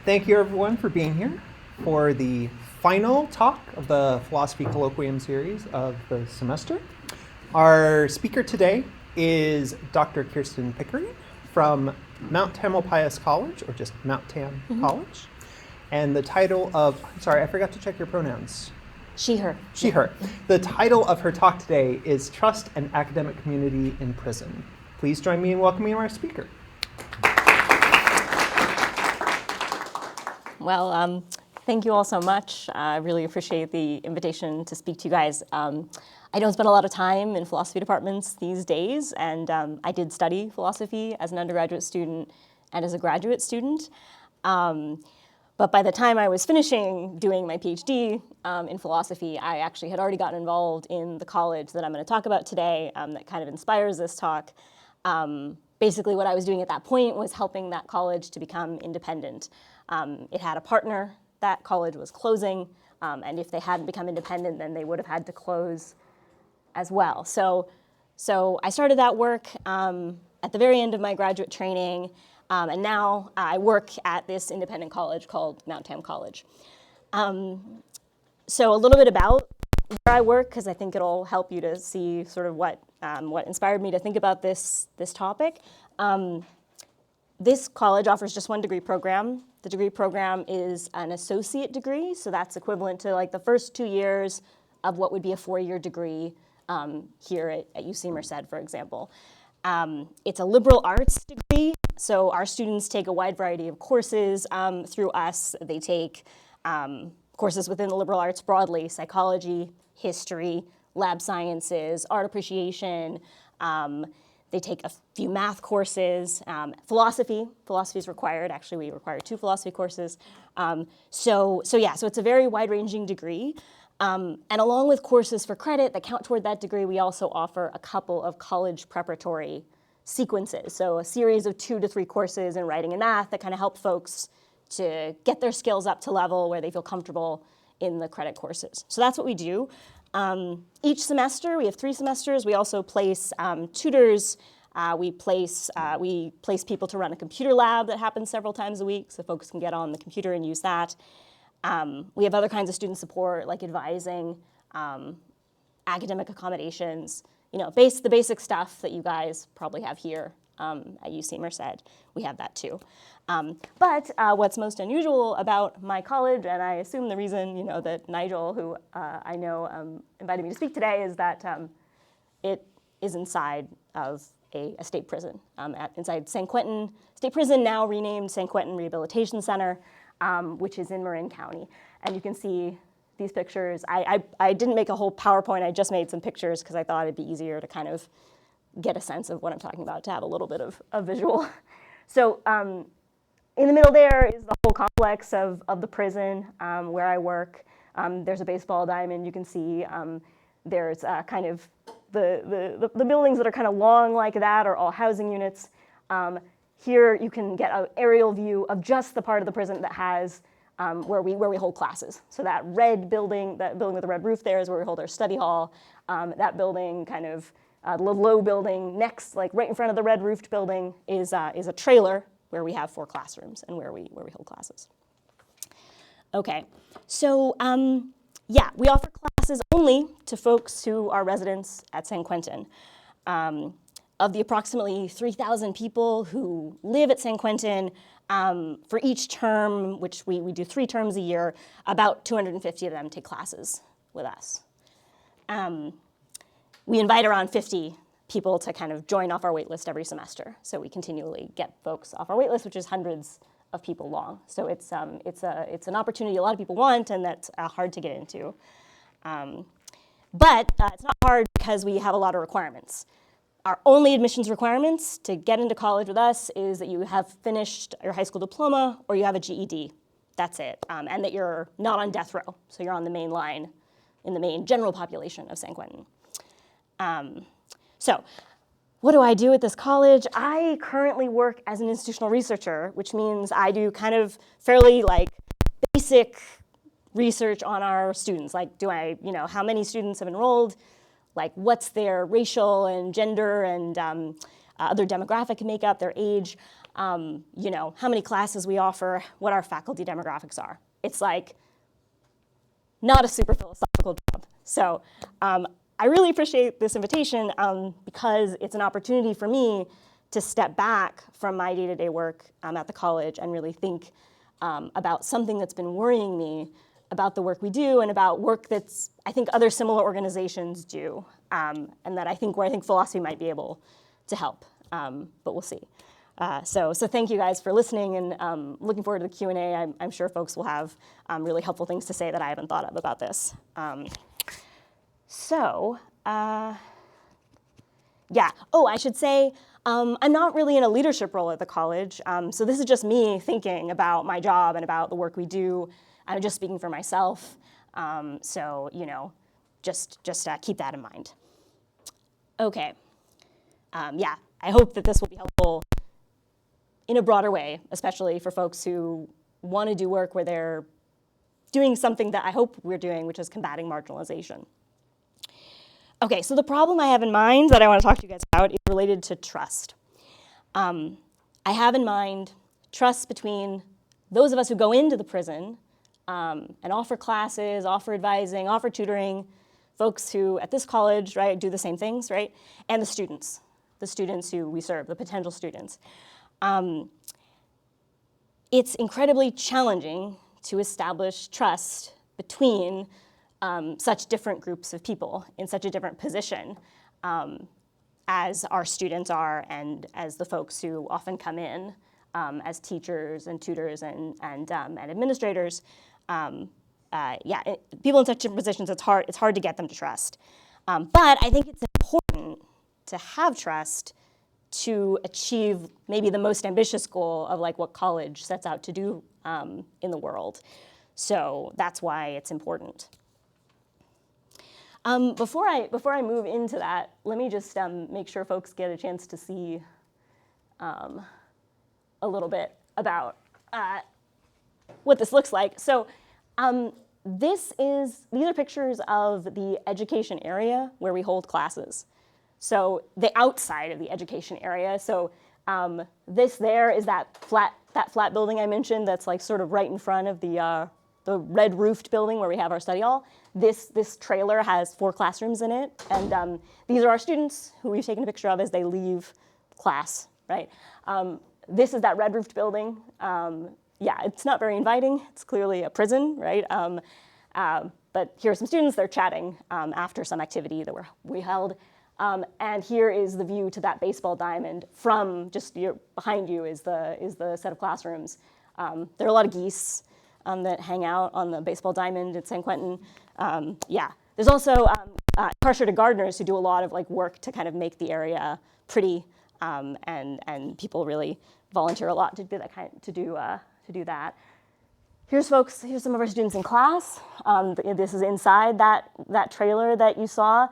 Thank you everyone for being here for the final talk of the Philosophy Colloquium series of the semester. Our speaker today is Dr. Kirsten Pickering from Mount Tamalpais College, or just Mount Tam College. And the title of, sorry, I forgot to check your pronouns. She, her. She, her. The title of her talk today is Trust and Academic Community in Prison. Please join me in welcoming our speaker. Well, thank you all so much. I really appreciate the invitation to speak to you guys. I don't spend a lot of time in philosophy departments these days, and I did study philosophy as an undergraduate student and as a graduate student. But by the time I was finishing doing my PhD in philosophy, I actually had already gotten involved in the college that I'm going to talk about today that kind of inspires this talk. Basically, what I was doing at that point was helping that college to become independent. It had a partner. That college was closing, and if they hadn't become independent, then they would have had to close as well. So I started that work at the very end of my graduate training, and now I work at this independent college called Mount Tam College. So a little bit about where I work, because I think it'll help you to see sort of what inspired me to think about this topic. This college offers just one degree program. The degree program is an associate degree, so that's equivalent to like the first 2 years of what would be a 4-year degree here at UC Merced, for example. It's a liberal arts degree, so our students take a wide variety of courses through us. They take courses within the liberal arts broadly: psychology, history, lab sciences, art appreciation. They take a few math courses. Philosophy is required. Actually, we require 2 philosophy courses. So it's a very wide-ranging degree. And along with courses for credit that count toward that degree, we also offer a couple of college preparatory sequences. So a series of 2 to 3 courses in writing and math that kind of help folks to get their skills up to level where they feel comfortable in the credit courses. So that's what we do. Each semester, we have 3 semesters. We also place tutors. We place people to run a computer lab that happens several times a week, so folks can get on the computer and use that. We have other kinds of student support, like advising, academic accommodations, the basic stuff that you guys probably have here at UC Merced. We have that too. But what's most unusual about my college, and I assume the reason that Nigel, who I know invited me to speak today, is that it is inside of a state prison, inside San Quentin State Prison, now renamed San Quentin Rehabilitation Center, which is in Marin County. And you can see these pictures. I didn't make a whole PowerPoint. I just made some pictures because I thought it'd be easier to kind of get a sense of what I'm talking about, to have a little bit of visual. So in the middle there is the whole complex of the prison where I work. There's a baseball diamond. You can see there's kind of the buildings that are kind of long like that are all housing units. Here you can get an aerial view of just the part of the prison that has where we hold classes. So that building with the red roof there is where we hold our study hall. That building, kind of the low building next, like right in front of the red roofed building, is a trailer where we have 4 classrooms and where we hold classes. Okay, so we offer classes only to folks who are residents at San Quentin. Of the approximately 3,000 people who live at San Quentin, for each term, which we do 3 terms a year, about 250 of them take classes with us. We invite around 50 people to kind of join off our wait list every semester. So we continually get folks off our wait list, which is hundreds of people long. So it's an opportunity a lot of people want, and that's hard to get into. But it's not hard because we have a lot of requirements. Our only admissions requirements to get into college with us is that you have finished your high school diploma or you have a GED. That's it. And that you're not on death row. So you're on the main line in the main general population of San Quentin. So what do I do at this college? I currently work as an institutional researcher, which means I do kind of fairly basic research on our students. Like, how many students have enrolled? Like, what's their racial and gender and other demographic makeup, their age. you know, how many classes we offer, what our faculty demographics are. It's like not a super philosophical job. So I really appreciate this invitation because it's an opportunity for me to step back from my day-to-day work at the college and really think about something that's been worrying me about the work we do and about work that's, I think, other similar organizations do, and that where I think philosophy might be able to help, but we'll see. So thank you guys for listening, and looking forward to the Q&A. I'm sure folks will have really helpful things to say that I haven't thought of about this. Yeah, oh, I should say, I'm not really in a leadership role at the college, so this is just me thinking about my job and about the work we do. I'm just speaking for myself, so, you know, just keep that in mind. Okay, yeah, I hope that this will be helpful in a broader way, especially for folks who want to do work where they're doing something that I hope we're doing, which is combating marginalization. Okay, so the problem I have in mind that I want to talk to you guys about is related to trust. I have in mind trust between those of us who go into the prison and offer classes, offer advising, offer tutoring, folks who at this college, right, do the same things, right, and the students who we serve, the potential students. It's incredibly challenging to establish trust between such different groups of people in such a different position as our students are and as the folks who often come in as teachers and tutors and administrators. People in such different positions, it's hard to get them to trust. But I think it's important to have trust to achieve maybe the most ambitious goal of like what college sets out to do in the world. So that's why it's important. Before I move into that, let me just make sure folks get a chance to see a little bit about what this looks like. So these are pictures of the education area where we hold classes. So the outside of the education area. So this there is that flat building I mentioned that's like sort of right in front of the red roofed building where we have our study hall. This trailer has 4 classrooms in it, and these are our students who we've taken a picture of as they leave class, right? This is that red roofed building. Yeah, it's not very inviting. It's clearly a prison, right? But here are some students. They're chatting after some activity that we held. And here is the view to that baseball diamond from just behind you is the set of classrooms. There are a lot of geese that hang out on the baseball diamond at San Quentin. Yeah, there's also incarcerated gardeners who do a lot of like work to kind of make the area pretty, and people really volunteer a lot to do that. Here's some of our students in class. This is inside that trailer that you saw.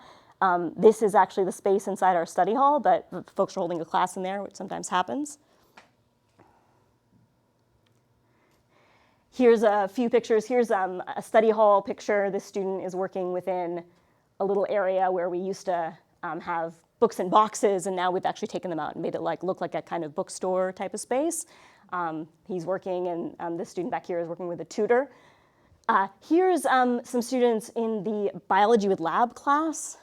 This is actually the space inside our study hall, but folks are holding a class in there, which sometimes happens. Here's a few pictures. Here's a study hall picture. This student is working within a little area where we used to have books in boxes, and now we've actually taken them out and made it look like a kind of bookstore type of space. He's working, and this student back here is working with a tutor. Here's some students in the biology with lab class.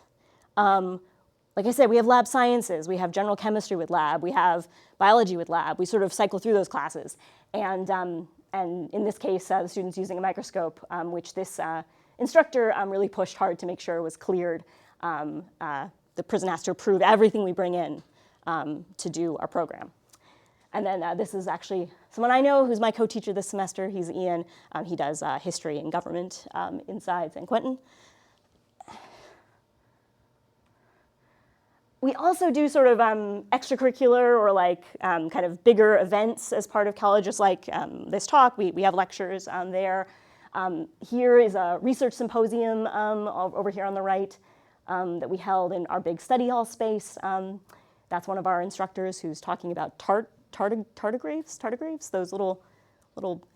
Like I said, we have lab sciences, we have general chemistry with lab, we have biology with lab. We sort of cycle through those classes. And in this case, the student's using a microscope, which this instructor really pushed hard to make sure was cleared. The prison has to approve everything we bring in to do our program. And then this is actually someone I know who's my co-teacher this semester. He's Ian. He does history and government inside San Quentin. We also do sort of extracurricular or like kind of bigger events as part of college, just like this talk. We have lectures there. Here is a research symposium over here on the right that we held in our big study hall space. That's one of our instructors who's talking about tardigrades, those little,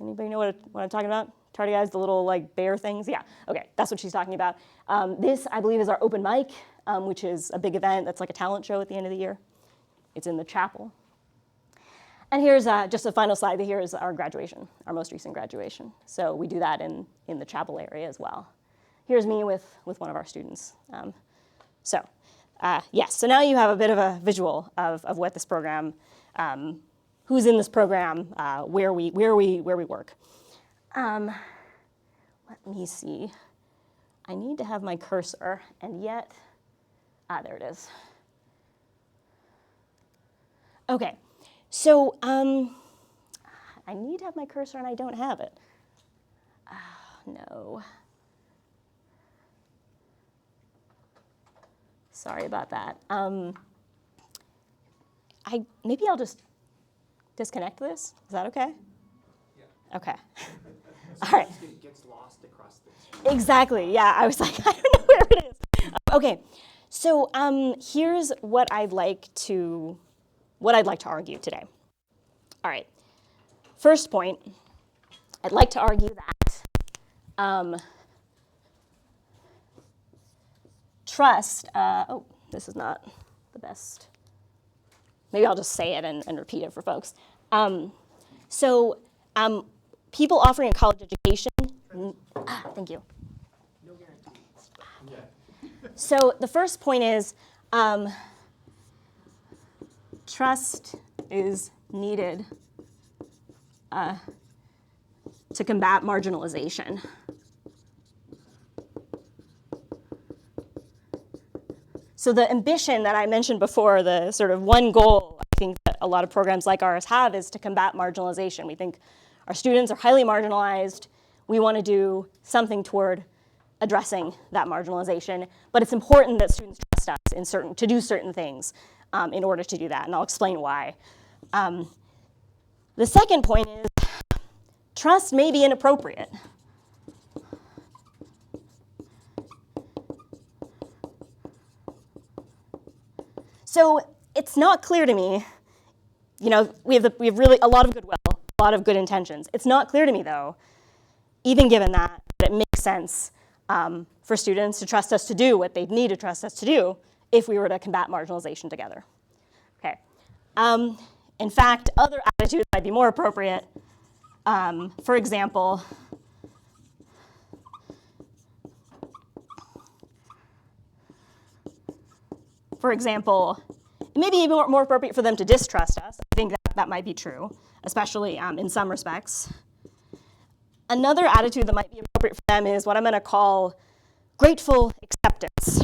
anybody know what I'm talking about? Tardigrades, the little like bear things? Yeah, okay, that's what she's talking about. This, I believe, is our open mic, which is a big event that's like a talent show at the end of the year. It's in the chapel. And here's just a final slide. Here's our graduation, our most recent graduation. So we do that in the chapel area as well. Here's me with one of our students. Yes, so now you have a bit of a visual of what this program, who's in this program, where we work. Let me see. I need to have my cursor, and yet, there it is. Okay, so I need to have my cursor, and I don't have it. No. Sorry about that. Maybe I'll just disconnect this. Is that okay? Yeah. Okay. All right. It gets lost across the Exactly. Yeah. I was like, I don't know where it is. Okay. So here's what I'd like to argue today. All right. First point, I'd like to argue that trust. This is not the best. Maybe I'll just say it and repeat it for folks. People offering a college education. Thank you. No guarantees. So the first point is trust is needed to combat marginalization. So the ambition that I mentioned before, the sort of one goal I think that a lot of programs like ours have is to combat marginalization. We think our students are highly marginalized. We want to do something toward addressing that marginalization, but it's important that students trust us to do certain things in order to do that, and I'll explain why. The second point is trust may be inappropriate. So it's not clear to me, we have really a lot of goodwill, a lot of good intentions. It's not clear to me, though, even given that it makes sense for students to trust us to do what they need to trust us to do if we were to combat marginalization together. Okay. In fact, other attitudes might be more appropriate. For example, it may be more appropriate for them to distrust us. I think that might be true, especially in some respects. Another attitude that might be appropriate for them is what I'm going to call grateful acceptance.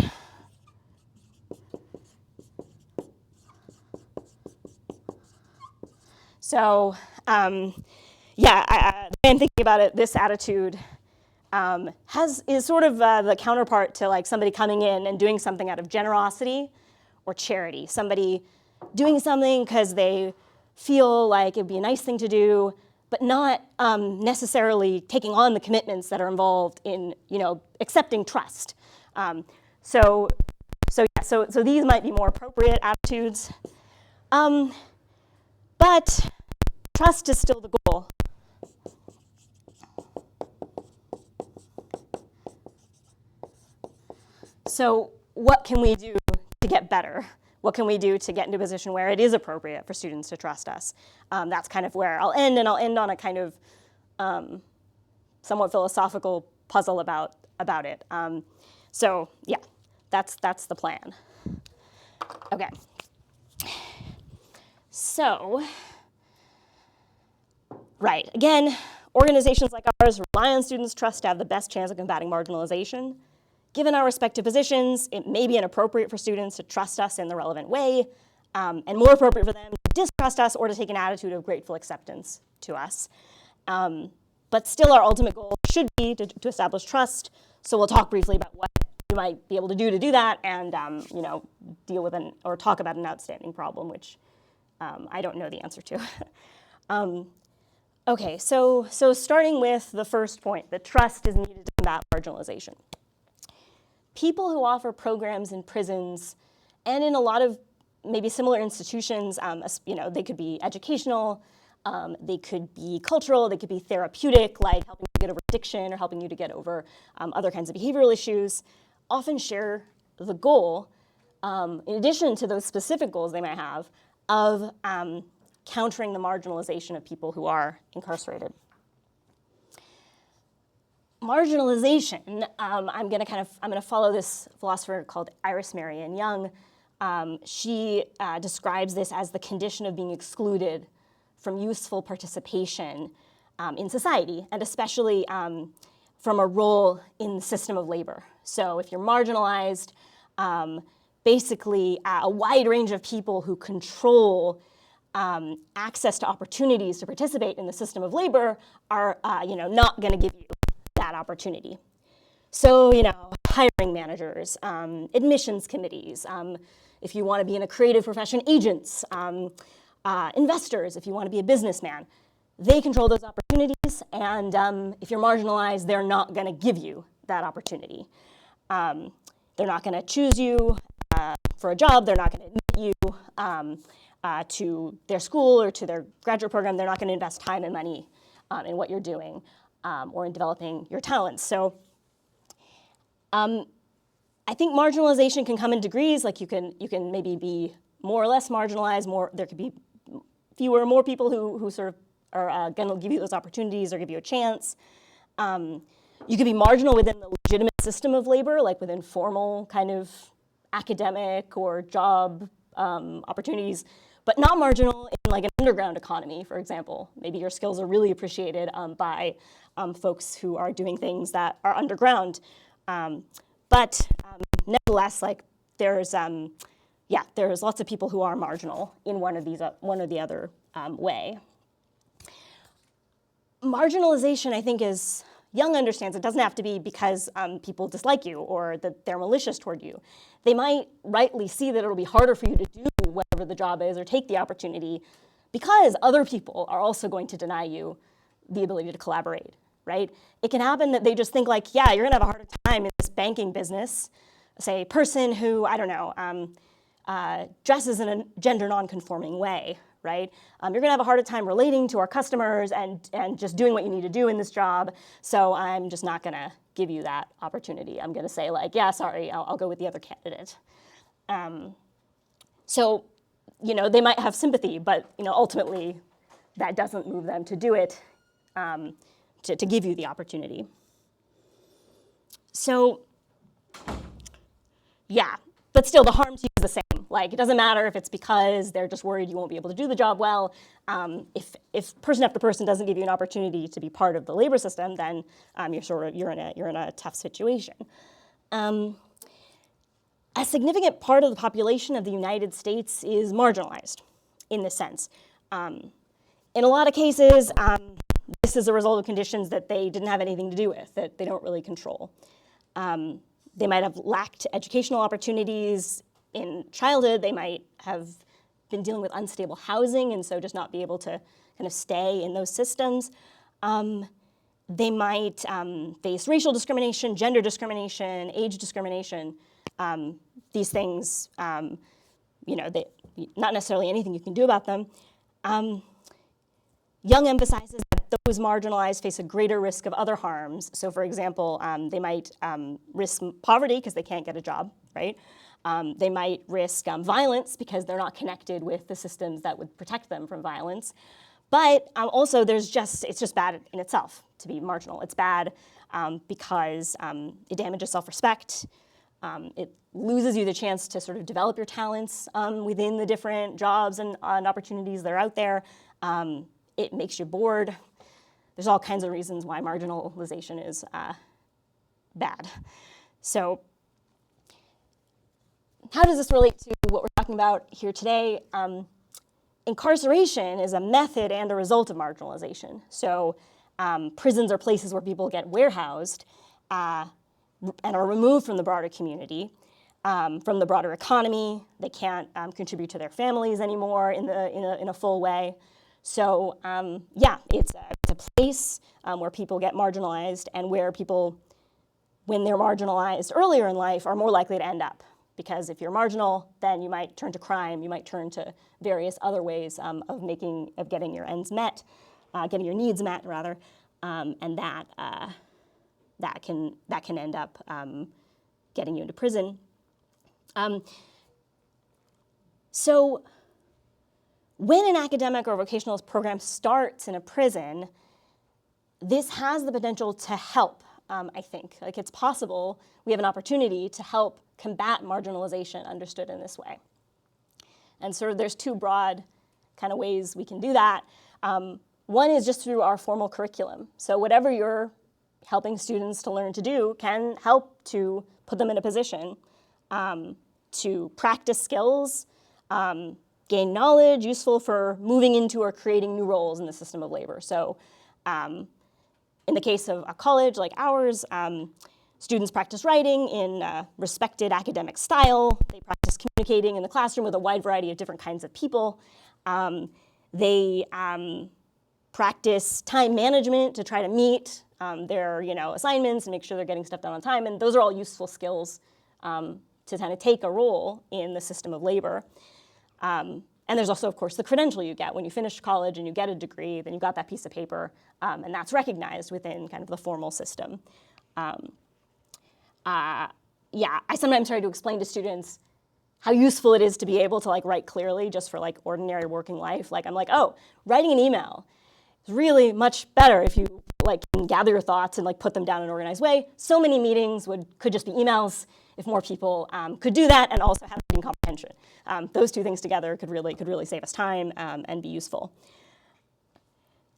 So, I'm thinking about it, this attitude is sort of the counterpart to like somebody coming in and doing something out of generosity or charity. Somebody doing something because they feel like it'd be a nice thing to do, but not necessarily taking on the commitments that are involved in, accepting trust. So these might be more appropriate attitudes. But trust is still the goal. So what can we do to get better? What can we do to get into a position where it is appropriate for students to trust us? That's kind of where I'll end, and I'll end on a kind of somewhat philosophical puzzle about it. That's the plan. Okay. So, right, again, organizations like ours rely on students' trust to have the best chance of combating marginalization. Given our respective positions, it may be inappropriate for students to trust us in the relevant way, and more appropriate for them to distrust us or to take an attitude of grateful acceptance to us. But still, our ultimate goal should be to establish trust, so we'll talk briefly about what you might be able to do that, and deal with or talk about an outstanding problem, which I don't know the answer to. Okay, so starting with the first point, that trust is needed to combat marginalization. People who offer programs in prisons and in a lot of maybe similar institutions, they could be educational, they could be cultural, they could be therapeutic, like helping you get over addiction or helping you to get over other kinds of behavioral issues, often share the goal, in addition to those specific goals they might have, of countering the marginalization of people who are incarcerated. Marginalization, I'm going to follow this philosopher called Iris Marion Young. She describes this as the condition of being excluded from useful participation in society, and especially from a role in the system of labor. So if you're marginalized, basically a wide range of people who control access to opportunities to participate in the system of labor are not going to give you that opportunity. So, hiring managers, admissions committees, if you want to be in a creative profession, agents, investors, if you want to be a businessman, they control those opportunities, and if you're marginalized, they're not going to give you that opportunity. They're not going to choose you for a job. They're not going to admit you to their school or to their graduate program. They're not going to invest time and money in what you're doing or in developing your talents. So I think marginalization can come in degrees. Like you can maybe be more or less marginalized. There could be fewer or more people who sort of are going to give you those opportunities or give you a chance. You could be marginal within the legitimate system of labor, like within formal kind of academic or job opportunities, but not marginal in like an underground economy, for example. Maybe your skills are really appreciated by folks who are doing things that are underground. But nevertheless, like there's lots of people who are marginal in one or the other way. Marginalization, I think, is Young understands it doesn't have to be because people dislike you or that they're malicious toward you. They might rightly see that it'll be harder for you to do whatever the job is or take the opportunity because other people are also going to deny you the ability to collaborate, right? It can happen that they just think like, yeah, you're gonna have a harder time in this banking business. Say, a person who, I don't know, dresses in a gender non-conforming way, right? You're gonna have a harder time relating to our customers and just doing what you need to do in this job, so I'm just not gonna give you that opportunity. I'm gonna say like, yeah, sorry, I'll go with the other candidate. So, they might have sympathy, but ultimately that doesn't move them to do it, to give you the opportunity. So, yeah, but still the harm to you is the same. Like, it doesn't matter if it's because they're just worried you won't be able to do the job well. If person after person doesn't give you an opportunity to be part of the labor system, then you're in a tough situation. A significant part of the population of the United States is marginalized in this sense. In a lot of cases, this is a result of conditions that they didn't have anything to do with, that they don't really control. They might have lacked educational opportunities in childhood. They might have been dealing with unstable housing and so just not be able to kind of stay in those systems. They might face racial discrimination, gender discrimination, age discrimination. These things, not necessarily anything you can do about them. Young emphasizes that those marginalized face a greater risk of other harms. So for example, they might risk poverty because they can't get a job, right? They might risk violence because they're not connected with the systems that would protect them from violence. But also it's just bad in itself to be marginal. It's bad because it damages self-respect. It loses you the chance to sort of develop your talents within the different jobs and opportunities that are out there. It makes you bored. There's all kinds of reasons why marginalization is bad. So how does this relate to what we're talking about here today? Incarceration is a method and a result of marginalization. So prisons are places where people get warehoused and are removed from the broader community, from the broader economy. They can't contribute to their families anymore in a full way. So it's a place where people get marginalized and where people, when they're marginalized earlier in life, are more likely to end up. Because if you're marginal, then you might turn to crime, you might turn to various other ways of getting your ends met, getting your needs met rather, and that can end up getting you into prison. So when an academic or vocational program starts in a prison, this has the potential to help, I think. Like, it's possible we have an opportunity to help combat marginalization understood in this way. And sort of there's two broad kind of ways we can do that. One is just through our formal curriculum. So whatever you're helping students to learn to do can help to put them in a position to practice skills, gain knowledge useful for moving into or creating new roles in the system of labor. So in the case of a college like ours, students practice writing in a respected academic style. They practice communicating in the classroom with a wide variety of different kinds of people. They practice time management to try to meet their assignments and make sure they're getting stuff done on time. And those are all useful skills to kind of take a role in the system of labor. And there's also, of course, the credential you get when you finish college and you get a degree, then you got that piece of paper, and that's recognized within kind of the formal system. I sometimes try to explain to students how useful it is to be able to write clearly just for ordinary working life. I'm like, oh, writing an email is really much better if you can gather your thoughts and put them down in an organized way. So many meetings could just be emails if more people could do that and also have reading comprehension. Those two things together could really save us time and be useful.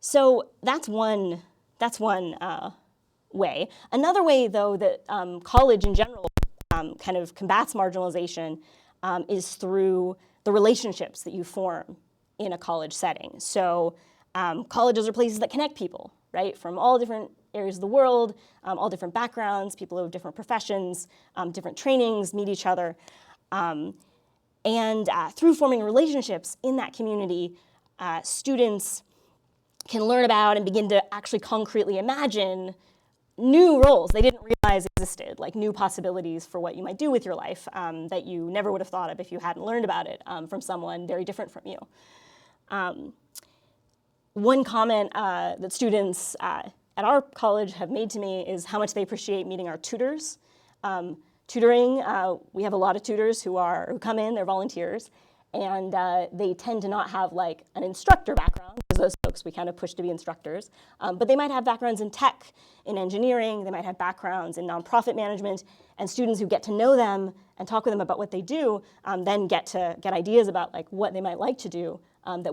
So that's one way. Another way, though, that college in general kind of combats marginalization is through the relationships that you form in a college setting. So colleges are places that connect people, right, from all different areas of the world, all different backgrounds, people of different professions, different trainings meet each other. And through forming relationships in that community, students can learn about and begin to actually concretely imagine new roles they didn't realize existed, like new possibilities for what you might do with your life that you never would have thought of if you hadn't learned about it from someone very different from you. One comment that students at our college have made to me is how much they appreciate meeting our tutors. Tutoring, we have a lot of tutors who come in, they're volunteers, and they tend to not have an instructor background, because those folks we kind of push to be instructors, but they might have backgrounds in tech, in engineering, they might have backgrounds in nonprofit management, and students who get to know them and talk with them about what they do then get ideas about what they might like to do that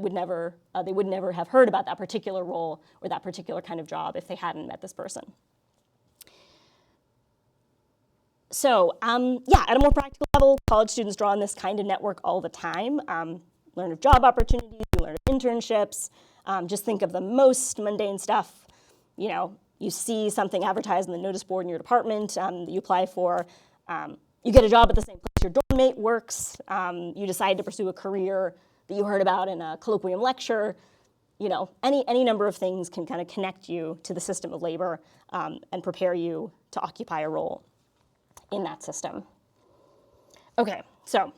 they would never have heard about that particular role or that particular kind of job if they hadn't met this person. So at a more practical level, college students draw on this kind of network all the time. Learn of job opportunities, learn of internships. Just think of the most mundane stuff. You see something advertised on the notice board in your department that you apply for. You get a job at the same place your dorm mate works. You decide to pursue a career that you heard about in a colloquium lecture. Any number of things can kind of connect you to the system of labor and prepare you to occupy a role in that system. Okay, so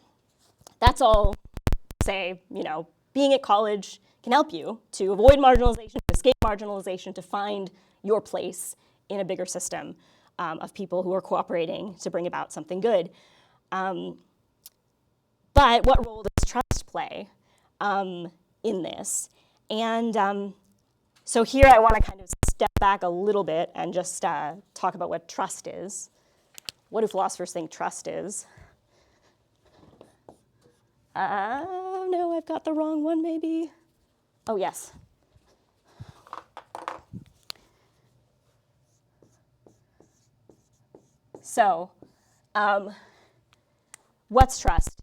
that's all to say, being at college can help you to avoid marginalization, to escape marginalization, to find your place in a bigger system of people who are cooperating to bring about something good. But what role does trust play in this? And so here I want to kind of step back a little bit and just talk about what trust is. What do philosophers think trust is? No, I've got the wrong one maybe. Oh, yes. So, what's trust?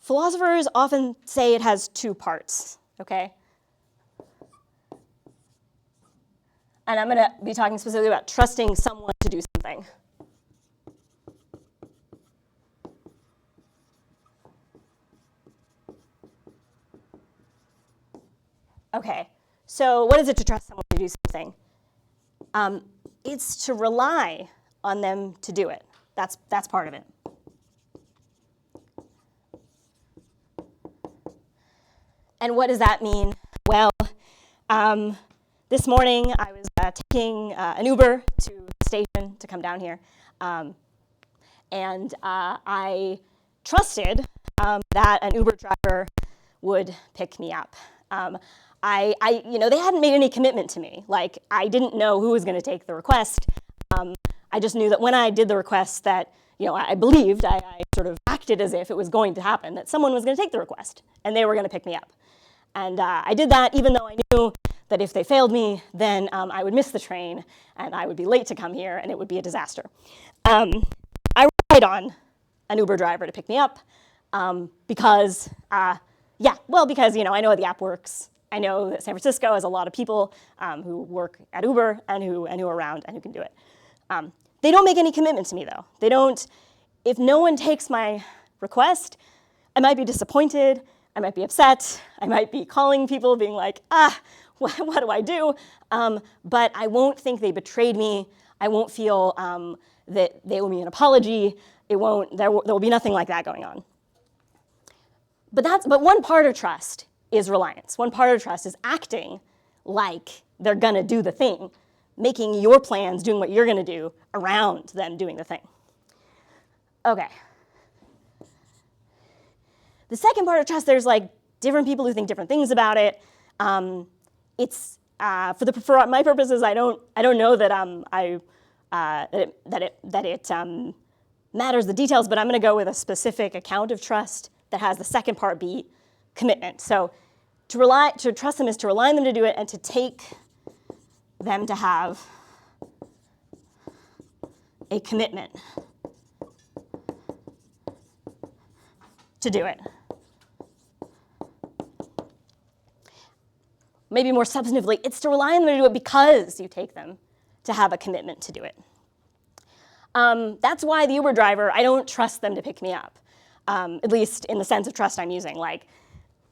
Philosophers often say it has two parts, okay? And I'm going to be talking specifically about trusting someone to do something. Okay, so what is it to trust someone to do something? It's to rely on them to do it. That's part of it. And what does that mean? Well, this morning I was taking an Uber to the station to come down here, and I trusted that an Uber driver would pick me up. They hadn't made any commitment to me. Like, I didn't know who was going to take the request. I just knew that when I did the request that, I believed, I sort of acted as if it was going to happen, that someone was going to take the request, and they were going to pick me up. And I did that even though I knew that if they failed me, then I would miss the train, and I would be late to come here, and it would be a disaster. I relied on an Uber driver to pick me up because I know the app works. I know that San Francisco has a lot of people who work at Uber and who are around and who can do it. They don't make any commitment to me, though. They don't. If no one takes my request, I might be disappointed. I might be upset. I might be calling people, being like, what do I do? But I won't think they betrayed me. I won't feel that they owe me an apology. There will be nothing like that going on. But one part of trust is reliance. One part of trust is acting like they're gonna do the thing, making your plans, doing what you're gonna do around them doing the thing. Okay. The second part of trust, there's like different people who think different things about it. It's for my purposes, I don't know that it matters the details, but I'm going to go with a specific account of trust that has the second part be commitment. So to trust them is to rely on them to do it and to take them to have a commitment to do it. Maybe more substantively, it's to rely on them to do it because you take them to have a commitment to do it. That's why the Uber driver, I don't trust them to pick me up, at least in the sense of trust I'm using. Like,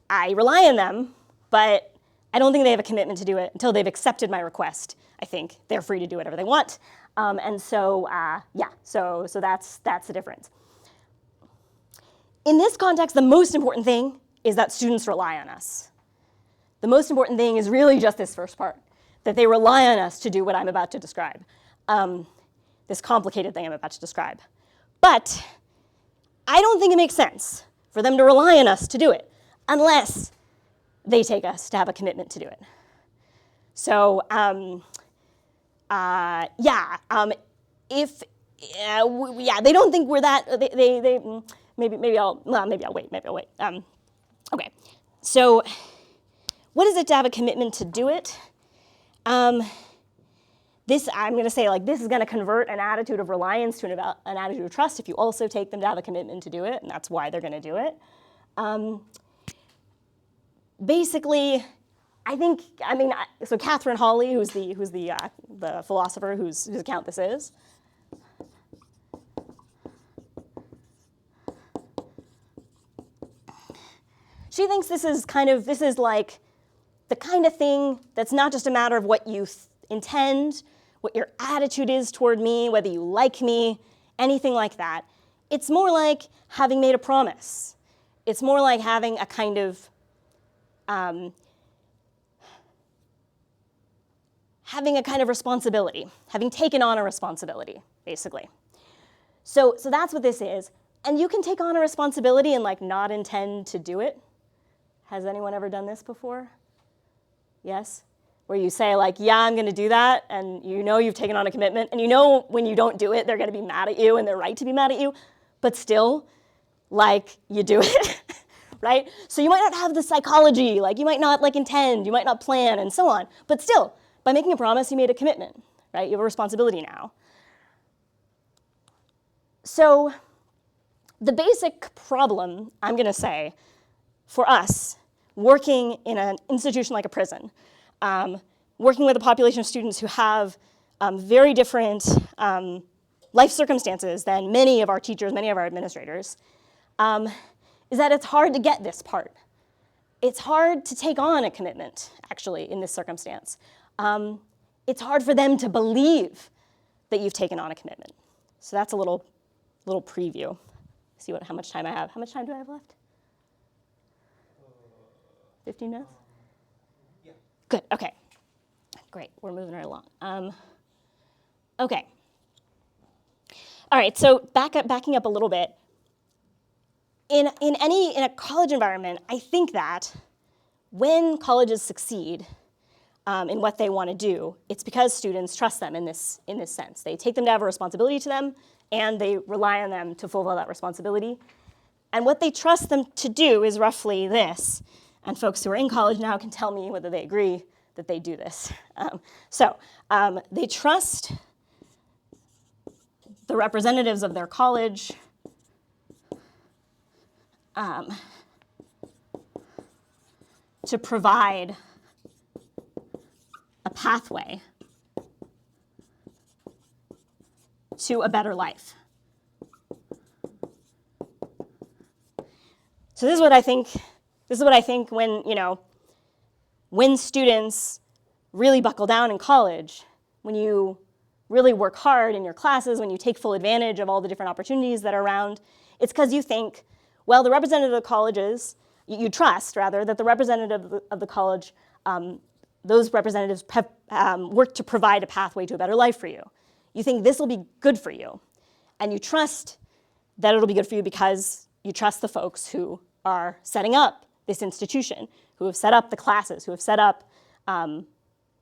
I rely on them, but I don't think they have a commitment to do it until they've accepted my request. I think they're free to do whatever they want. So that's the difference. In this context, the most important thing is that students rely on us. The most important thing is really just this first part, that they rely on us to do what I'm about to describe, this complicated thing I'm about to describe. But I don't think it makes sense for them to rely on us to do it unless they take us to have a commitment to do it. So they don't think we're that. Maybe I'll wait. Okay. So, what is it to have a commitment to do it? I'm going to say, like, this is going to convert an attitude of reliance to an attitude of trust if you also take them to have a commitment to do it, and that's why they're going to do it. Basically, so Catherine Hawley, who's the philosopher whose account this is, she thinks this is like the kind of thing that's not just a matter of what you intend, what your attitude is toward me, whether you like me, anything like that. It's more like having made a promise. It's more like having a kind of responsibility, having taken on a responsibility, basically. So that's what this is. And you can take on a responsibility and like not intend to do it. Has anyone ever done this before? Yes? Where you say like, yeah, I'm going to do that, and you know you've taken on a commitment, and you know when you don't do it, they're going to be mad at you, and they're right to be mad at you, but still, like, you do it, right? So you might not have the psychology, like you might not like intend, you might not plan, and so on, but still, by making a promise, you made a commitment, right? You have a responsibility now. So the basic problem, I'm going to say, for us, working in an institution like a prison, working with a population of students who have very different life circumstances than many of our teachers, many of our administrators, is that it's hard to get this part. It's hard to take on a commitment, actually, in this circumstance. It's hard for them to believe that you've taken on a commitment. So that's a little preview. See how much time I have. How much time do I have left? 15 minutes? Yeah. Good, okay. Great, we're moving right along. Okay. All right, so backing up a little bit. in a college environment, I think that when colleges succeed in what they want to do, it's because students trust them in this sense. They take them to have a responsibility to them, and they rely on them to fulfill that responsibility. And what they trust them to do is roughly this. And folks who are in college now can tell me whether they agree that they do this. They trust the representatives of their college to provide a pathway to a better life. So this is what I think. This is what I think when students really buckle down in college, when you really work hard in your classes, when you take full advantage of all the different opportunities that are around, it's because you think, well, the representative of the colleges, you trust, rather, that the representative of the college, those representatives work to provide a pathway to a better life for you. You think this will be good for you. And you trust that it'll be good for you because you trust the folks who are setting up this institution, who have set up the classes, who have set up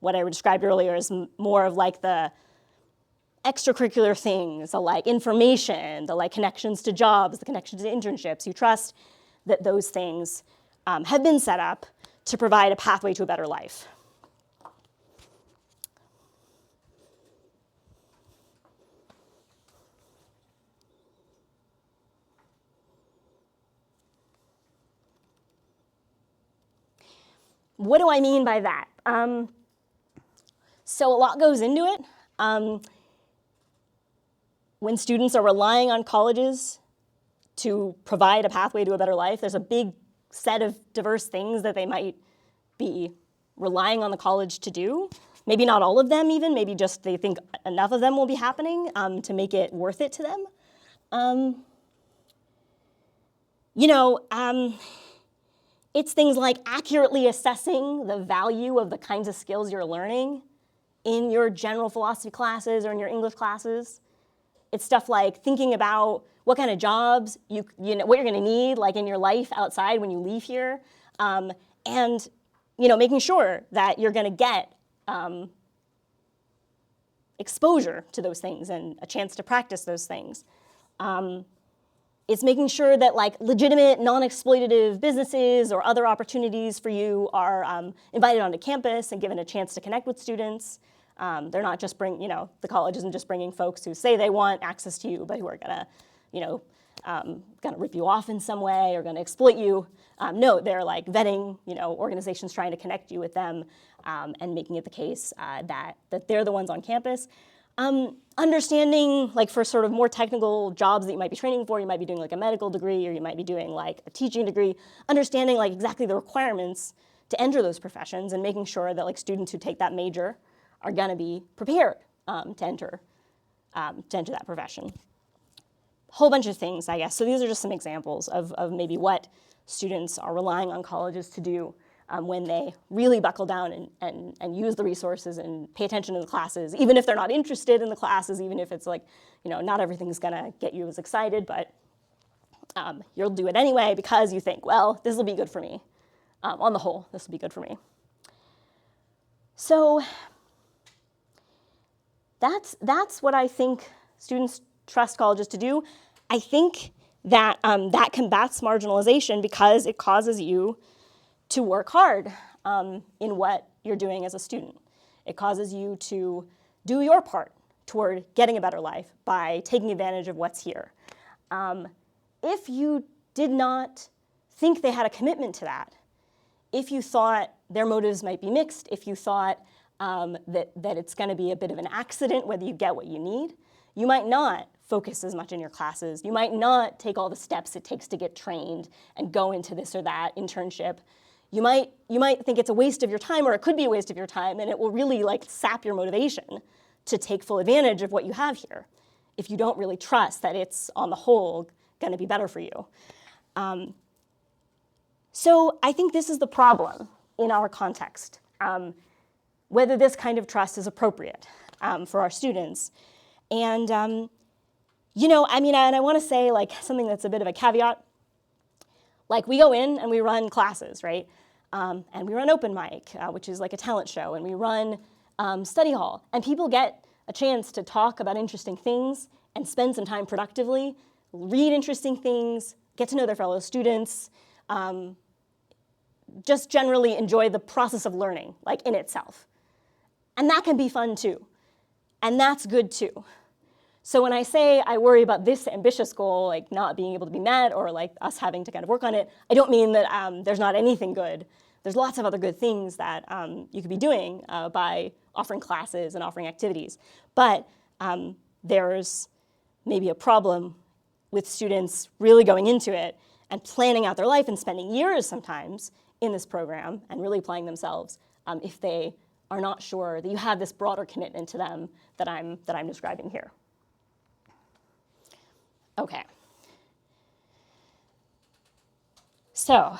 what I described earlier as more of like the extracurricular things, the like information, the like connections to jobs, the connections to internships. You trust that those things have been set up to provide a pathway to a better life. What do I mean by that? So a lot goes into it. When students are relying on colleges to provide a pathway to a better life, there's a big set of diverse things that they might be relying on the college to do. Maybe not all of them even, maybe just they think enough of them will be happening to make it worth it to them. It's things like accurately assessing the value of the kinds of skills you're learning in your general philosophy classes or in your English classes. It's stuff like thinking about what kind of jobs what you're going to need like in your life outside when you leave here, and making sure that you're going to get exposure to those things and a chance to practice those things. It's making sure that like legitimate, non-exploitative businesses or other opportunities for you are invited onto campus and given a chance to connect with students. They're not just the college isn't just bringing folks who say they want access to you, but who are gonna, gonna rip you off in some way or gonna exploit you. No, they're like vetting, organizations trying to connect you with them and making it the case that they're the ones on campus. Understanding, like for sort of more technical jobs that you might be training for, you might be doing like a medical degree or you might be doing like a teaching degree, understanding like exactly the requirements to enter those professions and making sure that like students who take that major are gonna be prepared to enter that profession. A whole bunch of things, I guess. So these are just some examples of maybe what students are relying on colleges to do when they really buckle down and use the resources and pay attention to the classes, even if they're not interested in the classes, even if it's like, not everything's gonna get you as excited, but you'll do it anyway because you think, well, this will be good for me. On the whole, this will be good for me. So that's what I think students trust colleges to do. I think that that combats marginalization because it causes you to work hard in what you're doing as a student. It causes you to do your part toward getting a better life by taking advantage of what's here. If you did not think they had a commitment to that, if you thought their motives might be mixed, if you thought that it's going to be a bit of an accident whether you get what you need, you might not focus as much in your classes. You might not take all the steps it takes to get trained and go into this or that internship. You might think it's a waste of your time, or it could be a waste of your time, and it will really like sap your motivation to take full advantage of what you have here if you don't really trust that it's, on the whole, going to be better for you. So I think this is the problem in our context, whether this kind of trust is appropriate for our students. And, and I want to say like something that's a bit of a caveat. Like we go in and we run classes, right? And we run open mic, which is like a talent show, and we run study hall. And people get a chance to talk about interesting things and spend some time productively, read interesting things, get to know their fellow students, just generally enjoy the process of learning, like in itself. And that can be fun too. And that's good too. So when I say I worry about this ambitious goal, like not being able to be met or like us having to kind of work on it, I don't mean that there's not anything good. There's lots of other good things that you could be doing by offering classes and offering activities. But there's maybe a problem with students really going into it and planning out their life and spending years sometimes in this program and really applying themselves if they are not sure that you have this broader commitment to them that I'm describing here. Okay. So,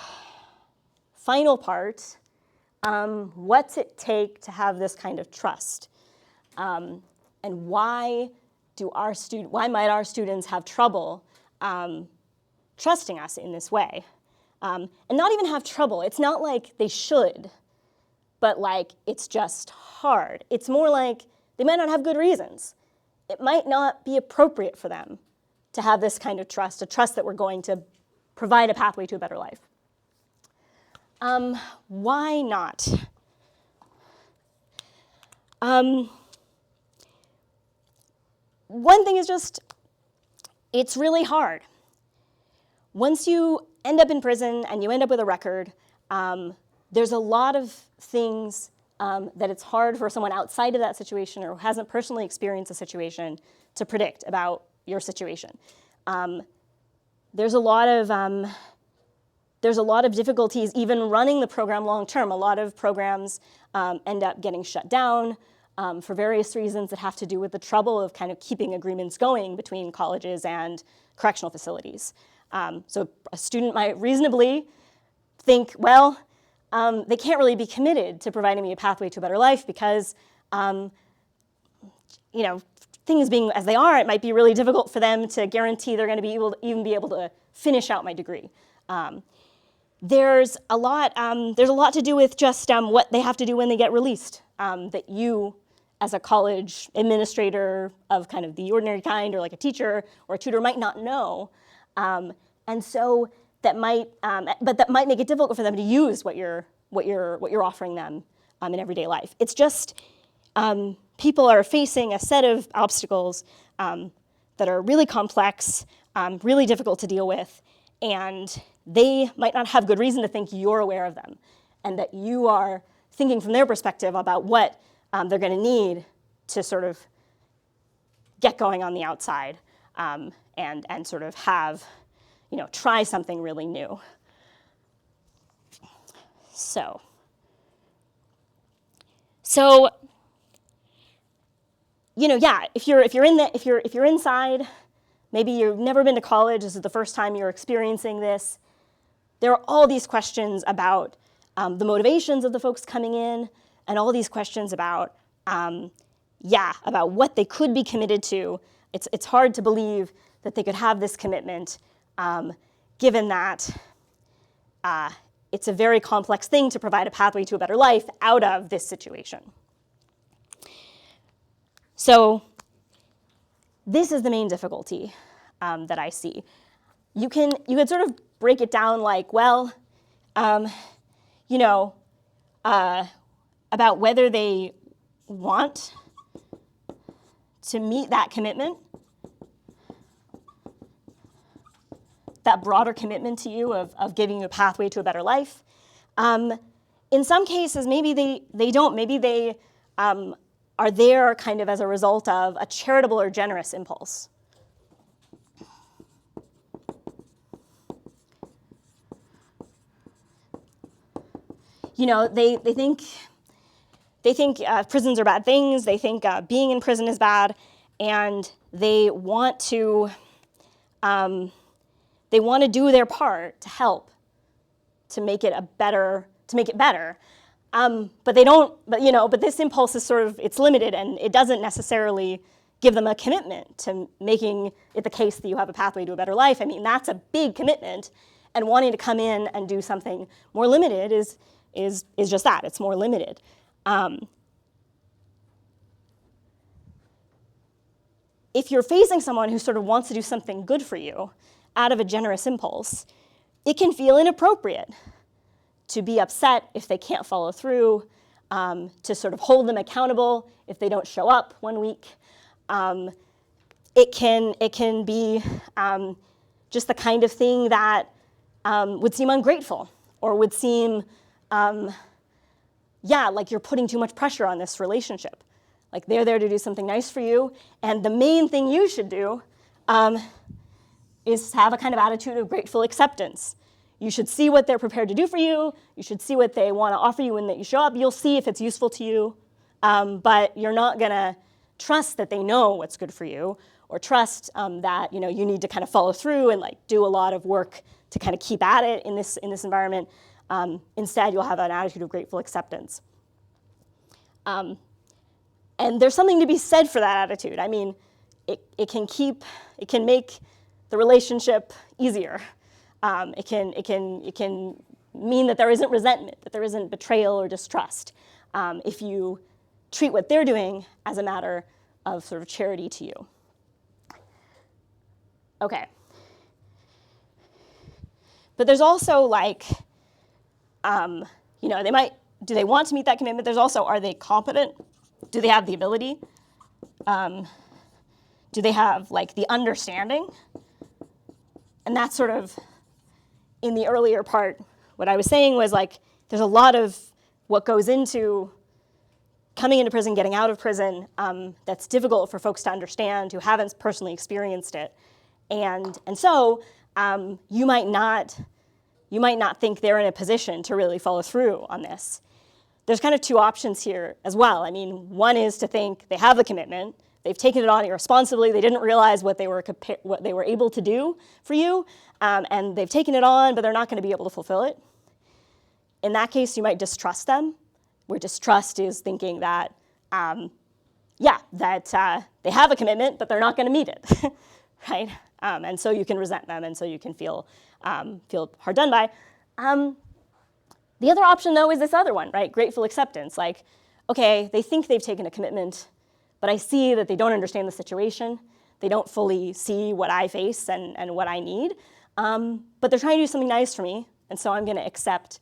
final part, what's it take to have this kind of trust? And why might our students have trouble trusting us in this way? And not even have trouble. It's not like they should, but like it's just hard. It's more like they might not have good reasons. It might not be appropriate for them to have this kind of trust, a trust that we're going to provide a pathway to a better life. Why not? One thing is just, it's really hard. Once you end up in prison and you end up with a record, there's a lot of things that it's hard for someone outside of that situation or who hasn't personally experienced a situation to predict about your situation. There's a lot of difficulties even running the program long term. A lot of programs end up getting shut down for various reasons that have to do with the trouble of kind of keeping agreements going between colleges and correctional facilities. So a student might reasonably think, well, they can't really be committed to providing me a pathway to a better life because, things being as they are, it might be really difficult for them to guarantee they're going to be able to finish out my degree. There's a lot to do with just what they have to do when they get released, that you, as a college administrator of kind of the ordinary kind, or like a teacher or a tutor, might not know, and so that might make it difficult for them to use what you're offering them in everyday life. It's just people are facing a set of obstacles that are really complex, really difficult to deal with, and they might not have good reason to think you're aware of them and that you are thinking from their perspective about what they're going to need to sort of get going on the outside and sort of have, try something really new. So if you're inside, maybe you've never been to college, this is the first time you're experiencing this, there are all these questions about the motivations of the folks coming in, and all these questions about what they could be committed to. It's hard to believe that they could have this commitment, given that it's a very complex thing to provide a pathway to a better life out of this situation. So this is the main difficulty that I see. You could sort of break it down like, well, about whether they want to meet that commitment, that broader commitment to you of giving you a pathway to a better life. In some cases, maybe they don't. Maybe they are there kind of as a result of a charitable or generous impulse. They think prisons are bad things. They think being in prison is bad, and they want to do their part to help to make it better. But they don't. But this impulse is it's limited, and it doesn't necessarily give them a commitment to making it the case that you have a pathway to a better life. I mean, that's a big commitment, and wanting to come in and do something more limited is just that, it's more limited. If you're facing someone who sort of wants to do something good for you out of a generous impulse, it can feel inappropriate to be upset if they can't follow through, to sort of hold them accountable if they don't show up one week. It can be just the kind of thing that would seem ungrateful or would seem, like you're putting too much pressure on this relationship. Like they're there to do something nice for you, and the main thing you should do is have a kind of attitude of grateful acceptance. You should see what they're prepared to do for you. You should see what they want to offer you when that you show up. You'll see if it's useful to you, but you're not going to trust that they know what's good for you, or trust that you need to kind of follow through and like do a lot of work to kind of keep at it in this environment. Instead, you'll have an attitude of grateful acceptance. And there's something to be said for that attitude. I mean, it can make the relationship easier. It can mean that there isn't resentment, that there isn't betrayal or distrust, if you treat what they're doing as a matter of sort of charity to you. Okay. But there's also like, do they want to meet that commitment? There's also, are they competent? Do they have the ability? Do they have like the understanding? And that's sort of, in the earlier part, what I was saying was like, there's a lot of what goes into coming into prison, getting out of prison, that's difficult for folks to understand who haven't personally experienced it. And so you might not think they're in a position to really follow through on this. There's kind of two options here as well. I mean, one is to think they have the commitment, they've taken it on irresponsibly, they didn't realize what they were able to do for you, and they've taken it on, but they're not going to be able to fulfill it. In that case, you might distrust them, where distrust is thinking that, they have a commitment, but they're not going to meet it, right? And so you can resent them, and so you can feel hard done by. The other option, though, is this other one, right? Grateful acceptance. Like, okay, they think they've taken a commitment, but I see that they don't understand the situation. They don't fully see what I face and what I need. But they're trying to do something nice for me, and so I'm going to accept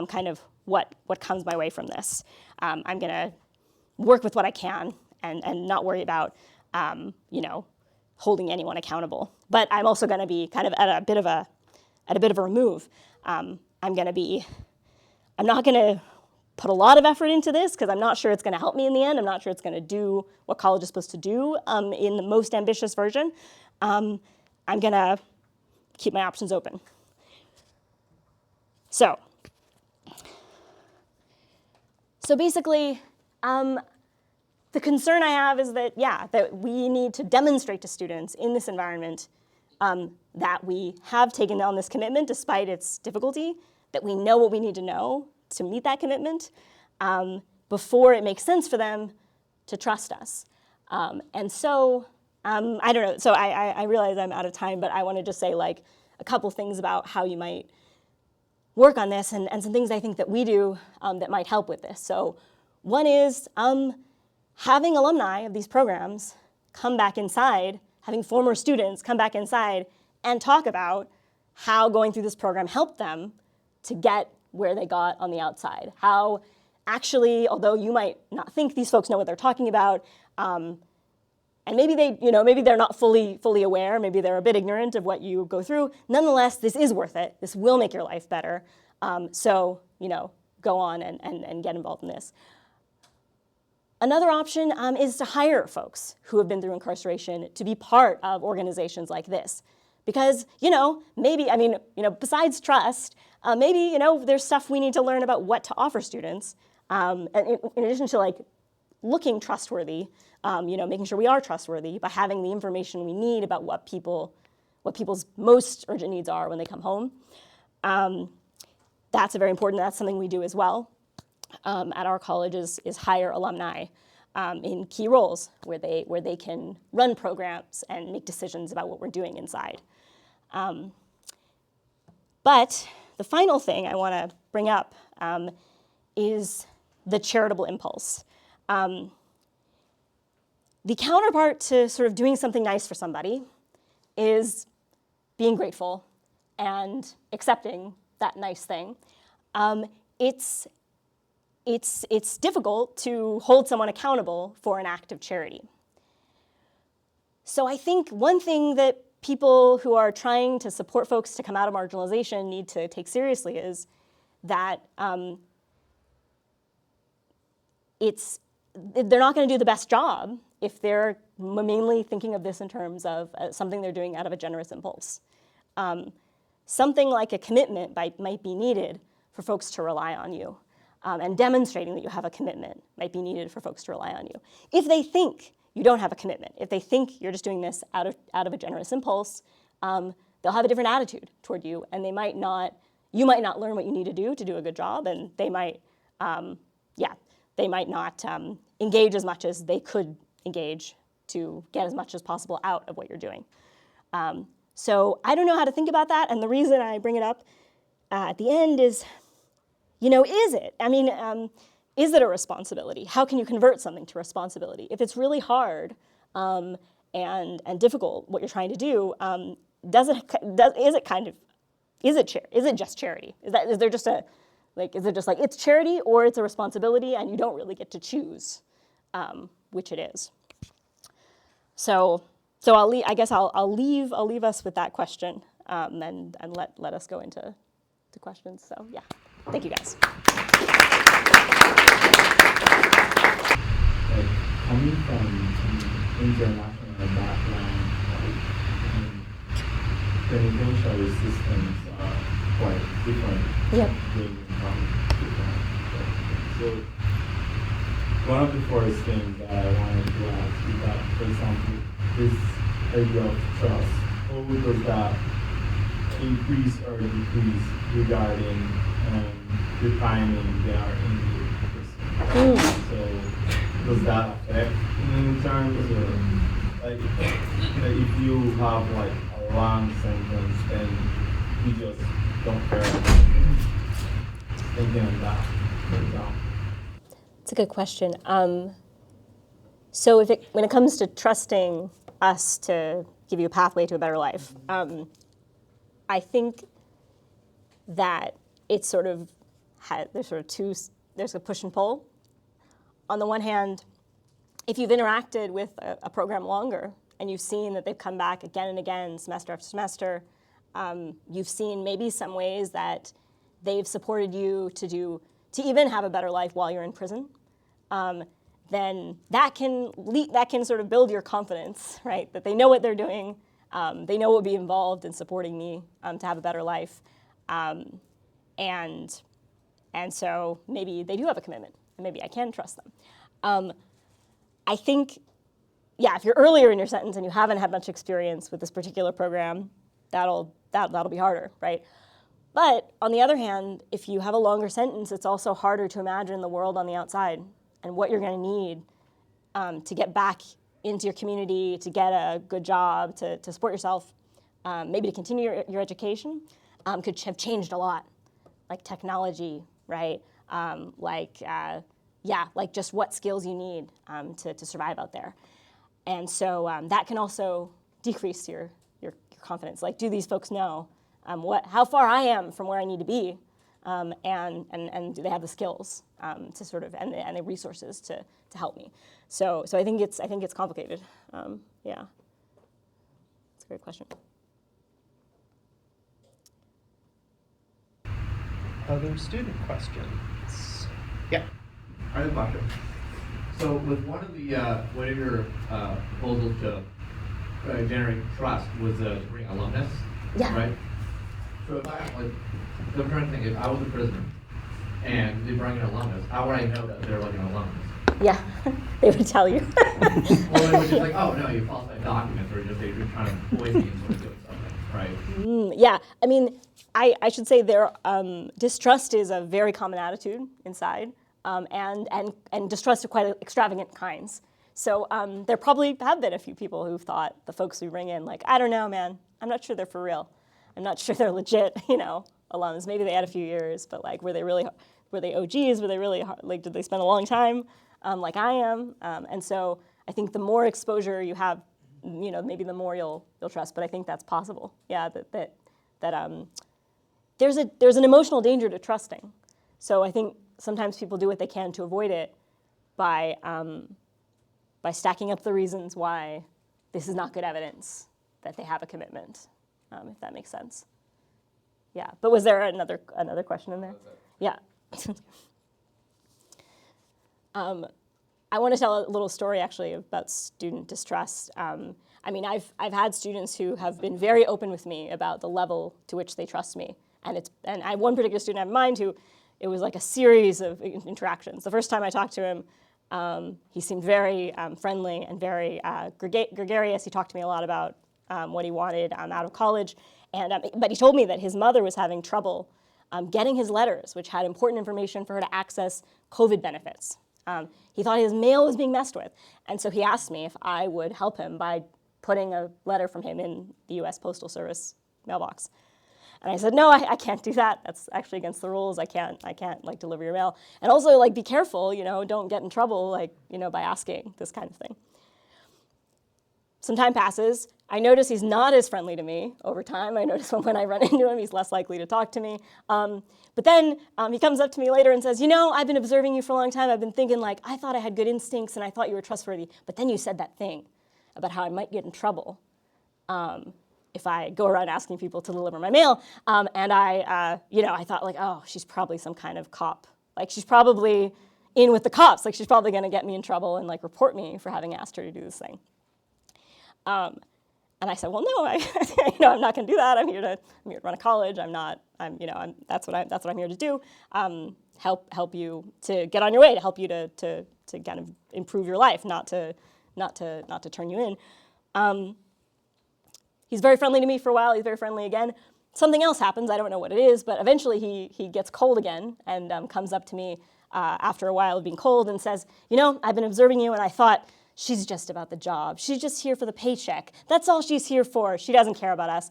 kind of what comes my way from this. I'm going to work with what I can and not worry about, holding anyone accountable. But I'm also going to be kind of at a bit of a remove. I'm not going to put a lot of effort into this because I'm not sure it's going to help me in the end. I'm not sure it's going to do what college is supposed to do in the most ambitious version. I'm going to keep my options open. So basically, the concern I have is that, that we need to demonstrate to students in this environment that we have taken on this commitment despite its difficulty, that we know what we need to know to meet that commitment before it makes sense for them to trust us. And so, I don't know, so I realize I'm out of time, but I want to just say like a couple things about how you might work on this and some things I think that we do that might help with this. So one is having alumni of these programs come back inside, having former students come back inside and talk about how going through this program helped them to get where they got on the outside. How actually, although you might not think these folks know what they're talking about, and maybe maybe they're not fully aware, maybe they're a bit ignorant of what you go through, nonetheless, this is worth it. This will make your life better. So, go on and get involved in this. Another option is to hire folks who have been through incarceration to be part of organizations like this. Because, maybe, besides trust, maybe, there's stuff we need to learn about what to offer students. And in addition to like looking trustworthy, making sure we are trustworthy by having the information we need about what people's most urgent needs are when they come home. That's very important. That's something we do as well at our colleges is hire alumni in key roles where they can run programs and make decisions about what we're doing inside. But the final thing I want to bring up is the charitable impulse. The counterpart to sort of doing something nice for somebody is being grateful and accepting that nice thing. It's difficult to hold someone accountable for an act of charity. So I think one thing that people who are trying to support folks to come out of marginalization need to take seriously is that they're not going to do the best job if they're mainly thinking of this in terms of something they're doing out of a generous impulse. Something like a commitment might be needed for folks to rely on you. And demonstrating that you have a commitment might be needed for folks to rely on you. If they think you don't have a commitment, if they think you're just doing this out of a generous impulse, they'll have a different attitude toward you, and you might not learn what you need to do a good job, and they might not engage as much as they could engage to get as much as possible out of what you're doing. So I don't know how to think about that, and the reason I bring it up at the end is, is it? I mean, is it a responsibility? How can you convert something to responsibility? If it's really hard and difficult, what you're trying to do, is it just charity? Is it just like it's charity or it's a responsibility and you don't really get to choose which it is? So I guess I'll leave us with that question and let us go into questions. So yeah, thank you guys. Like coming from an international background, penitentiary systems are quite different. Yep. So one of the first things that I wanted to ask is that, for example, this idea of trust, how does that increase or decrease regarding defining their individual person? So does that affect in terms of like if you have like a long sentence then you just don't care thinking of that, for example? It's a good question. So when it comes to trusting us to give you a pathway to a better life, I think that it's sort of there's a push and pull. On the one hand, if you've interacted with a program longer and you've seen that they've come back again and again, semester after semester, you've seen maybe some ways that they've supported you to even have a better life while you're in prison, then that can sort of build your confidence, right? That they know what they're doing, they know what would be involved in supporting me to have a better life, and so maybe they do have a commitment, and maybe I can trust them. I think, if you're earlier in your sentence and you haven't had much experience with this particular program, that'll be harder, right? But on the other hand, if you have a longer sentence, it's also harder to imagine the world on the outside and what you're going to need to get back into your community, to get a good job, to support yourself, maybe to continue your education, could have changed a lot, like technology, right? Like just what skills you need to survive out there. And so that can also decrease your confidence. Like, do these folks know how far I am from where I need to be, and do they have the skills to sort of and the resources to help me? So I think it's complicated. Yeah, it's a great question. Other student questions? Yeah. I have a question. So with one of your proposals to generate trust was to bring alumnus, right? So if I'm trying to think, if I was a prisoner and they bring in alumnus, how would I know that they're like an alumnus? Yeah, they would tell you. Well, it was just like, oh no, you falsified documents, or just they're trying to avoid me and sort of doing something, right? Yeah, I mean, I should say distrust is a very common attitude inside, and distrust of quite extravagant kinds. So there probably have been a few people who've thought the folks we bring in, like, I don't know, man, I'm not sure they're for real. I'm not sure they're legit, alums. Maybe they had a few years, but like, were they OGs? Were they really like, did they spend a long time, like I am? And so I think the more exposure you have, maybe the more you'll trust. But I think that's possible. Yeah, that there's an emotional danger to trusting. So I think sometimes people do what they can to avoid it by stacking up the reasons why this is not good evidence that they have a commitment, if that makes sense. Yeah, but was there another question in there? Yeah. I want to tell a little story actually about student distrust. I mean, I've had students who have been very open with me about the level to which they trust me, and I have one particular student I have in mind who, it was like a series of interactions. The first time I talked to him, he seemed very friendly and very gregarious. He talked to me a lot about what he wanted out of college, but he told me that his mother was having trouble getting his letters, which had important information for her to access COVID benefits. He thought his mail was being messed with, and so he asked me if I would help him by putting a letter from him in the U.S. Postal Service mailbox. And I said, no, I can't do that. That's actually against the rules. I can't like deliver your mail. And also like be careful, don't get in trouble by asking this kind of thing. Some time passes. I notice he's not as friendly to me over time. I notice when I run into him, he's less likely to talk to me. But then he comes up to me later and says, I've been observing you for a long time. I've been thinking I thought I had good instincts and I thought you were trustworthy. But then you said that thing about how I might get in trouble if I go around asking people to deliver my mail. And I thought oh, she's probably some kind of cop. Like she's probably in with the cops. Like she's probably going to get me in trouble and report me for having asked her to do this thing. And I said, well, no, I'm not going to do that. I'm here to run a college. That's what I'm here to do. Help you to get on your way, to help you to kind of improve your life, not to turn you in. He's very friendly to me for a while. He's very friendly again. Something else happens. I don't know what it is, but eventually he gets cold again and comes up to me after a while of being cold and says, I've been observing you and I thought, she's just about the job. She's just here for the paycheck. That's all she's here for. She doesn't care about us.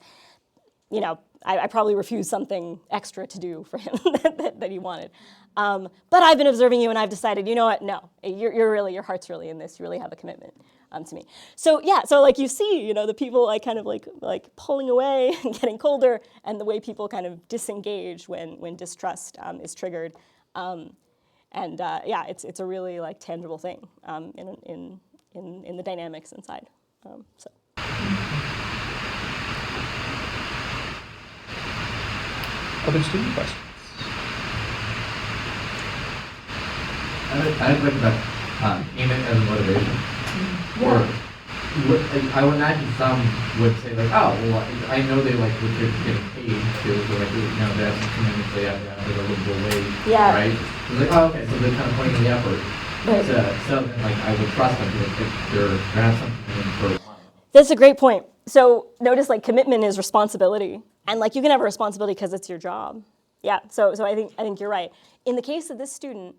I probably refused something extra to do for him that he wanted. But I've been observing you and I've decided, you know what, no, your heart's really in this. You really have a commitment to me. So yeah, so you see, the people kind of like pulling away and getting colder, and the way people kind of disengage when distrust is triggered. Yeah, it's a really tangible thing in the dynamics inside. So. Other student questions? I'd like that payment as a motivation. Yeah. Or I would imagine some would say oh, well, I know they what they're getting paid to, so they have some commitments, they have a livable wage, Yeah. right? It's oh, okay, so they're kind of putting in the effort. Right. So then, I would trust them if they're have something in for money. That's a great point. So notice commitment is responsibility, and you can have a responsibility because it's your job. Yeah. So I think you're right. In the case of this student,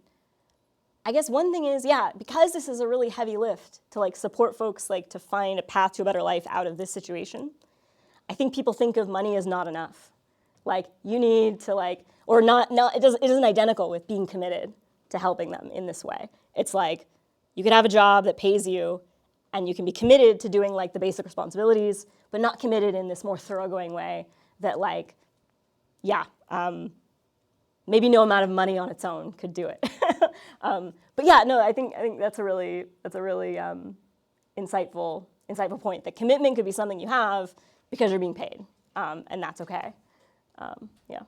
I guess one thing is, because this is a really heavy lift to support folks to find a path to a better life out of this situation, I think people think of money as not enough. You need to or not it isn't identical with being committed to helping them in this way. It's you could have a job that pays you and you can be committed to doing the basic responsibilities, but not committed in this more thoroughgoing way that maybe no amount of money on its own could do it. But yeah, no, I think that's a really insightful point. That commitment could be something you have because you're being paid, and that's okay. Yeah.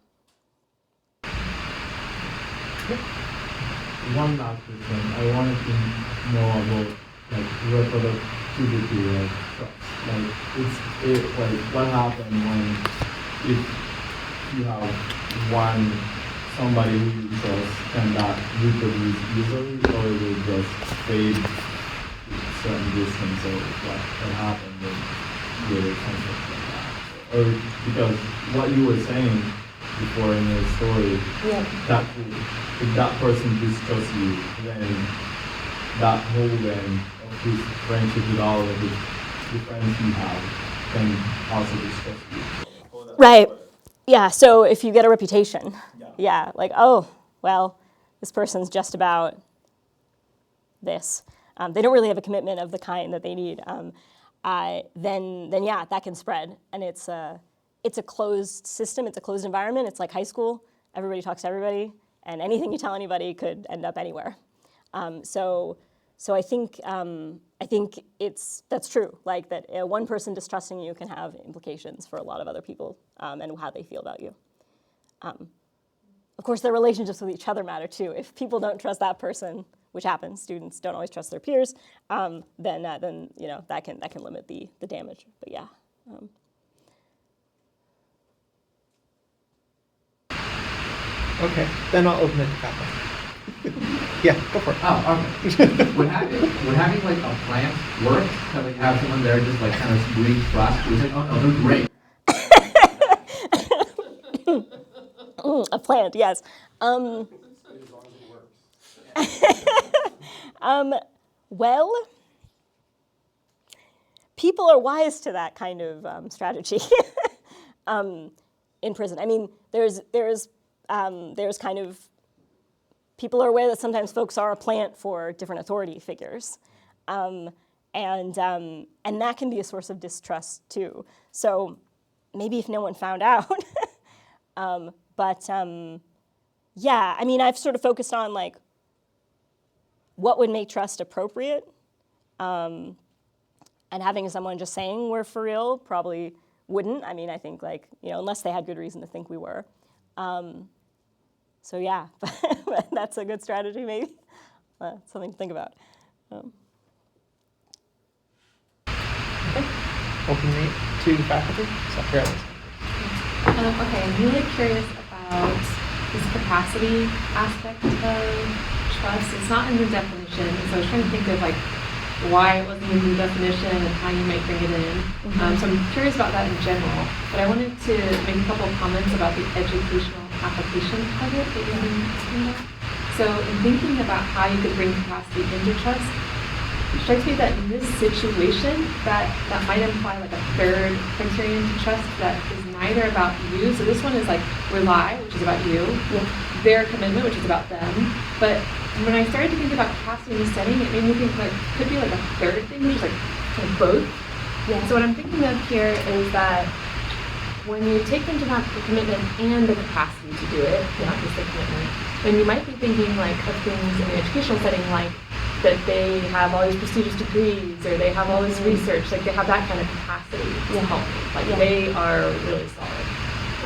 One last question. I wanted to know about reproductivity of trust. What happens if you have somebody who you trust, can that reproduce easily, or will it just fade to certain distance, or what happened with something like that? Or because what you were saying before in your story, that if that person distrusts you, then that whole then of his friendship with all of the friends you have can also distrust you. Right. Yeah, so if you get a reputation, yeah, like, oh, well, this person's just about this. They don't really have a commitment of the kind that they need. Then yeah, that can spread, and it's a closed system. It's a closed environment. It's like high school. Everybody talks to everybody, and anything you tell anybody could end up anywhere. So I think that's true. Like that, one person distrusting you can have implications for a lot of other people and how they feel about you. Of course, their relationships with each other matter too. If people don't trust that person, which happens, students don't always trust their peers, then that can limit the damage. But yeah. Okay, then I'll open it to Kappa. Yeah, go for it. Oh, okay. would having like a plant work? Kind of like have someone there just like kind of breed trust? It's like, oh no, they're great. A plant, yes. Well, people are wise to that kind of strategy in prison. I mean, there's kind of, people are aware that sometimes folks are a plant for different authority figures. And that can be a source of distrust too. So maybe if no one found out. Yeah, I mean, I've sort of focused on like what would make trust appropriate. And having someone just saying we're for real probably wouldn't. I mean, I think like, unless they had good reason to think we were. So yeah, that's a good strategy maybe. Something to think about. Okay. Opening it to faculty. Okay, I'm really curious about this capacity aspect of trust. It's not in the definition, so I was trying to think of like why it wasn't in the definition and how you might bring it in. So I'm curious about that in general, but I wanted to make a couple of comments about the educational application of it that you had been talking about. So in thinking about how you could bring capacity into trust, it strikes me that in this situation, that might imply like a third criterion to trust that is neither about you. So this one is like rely, which is about you, their commitment, which is about them. But when I started to think about capacity in this setting, it made me think like it could be like a third thing, which is like kind of both. Yeah. So what I'm thinking of here is that when you take into account the commitment and the capacity to do it, not just the commitment, then you might be thinking like of things in an educational setting like that they have all these prestigious degrees or they have all this research, like they have that kind of capacity to help me. Like they are really solid.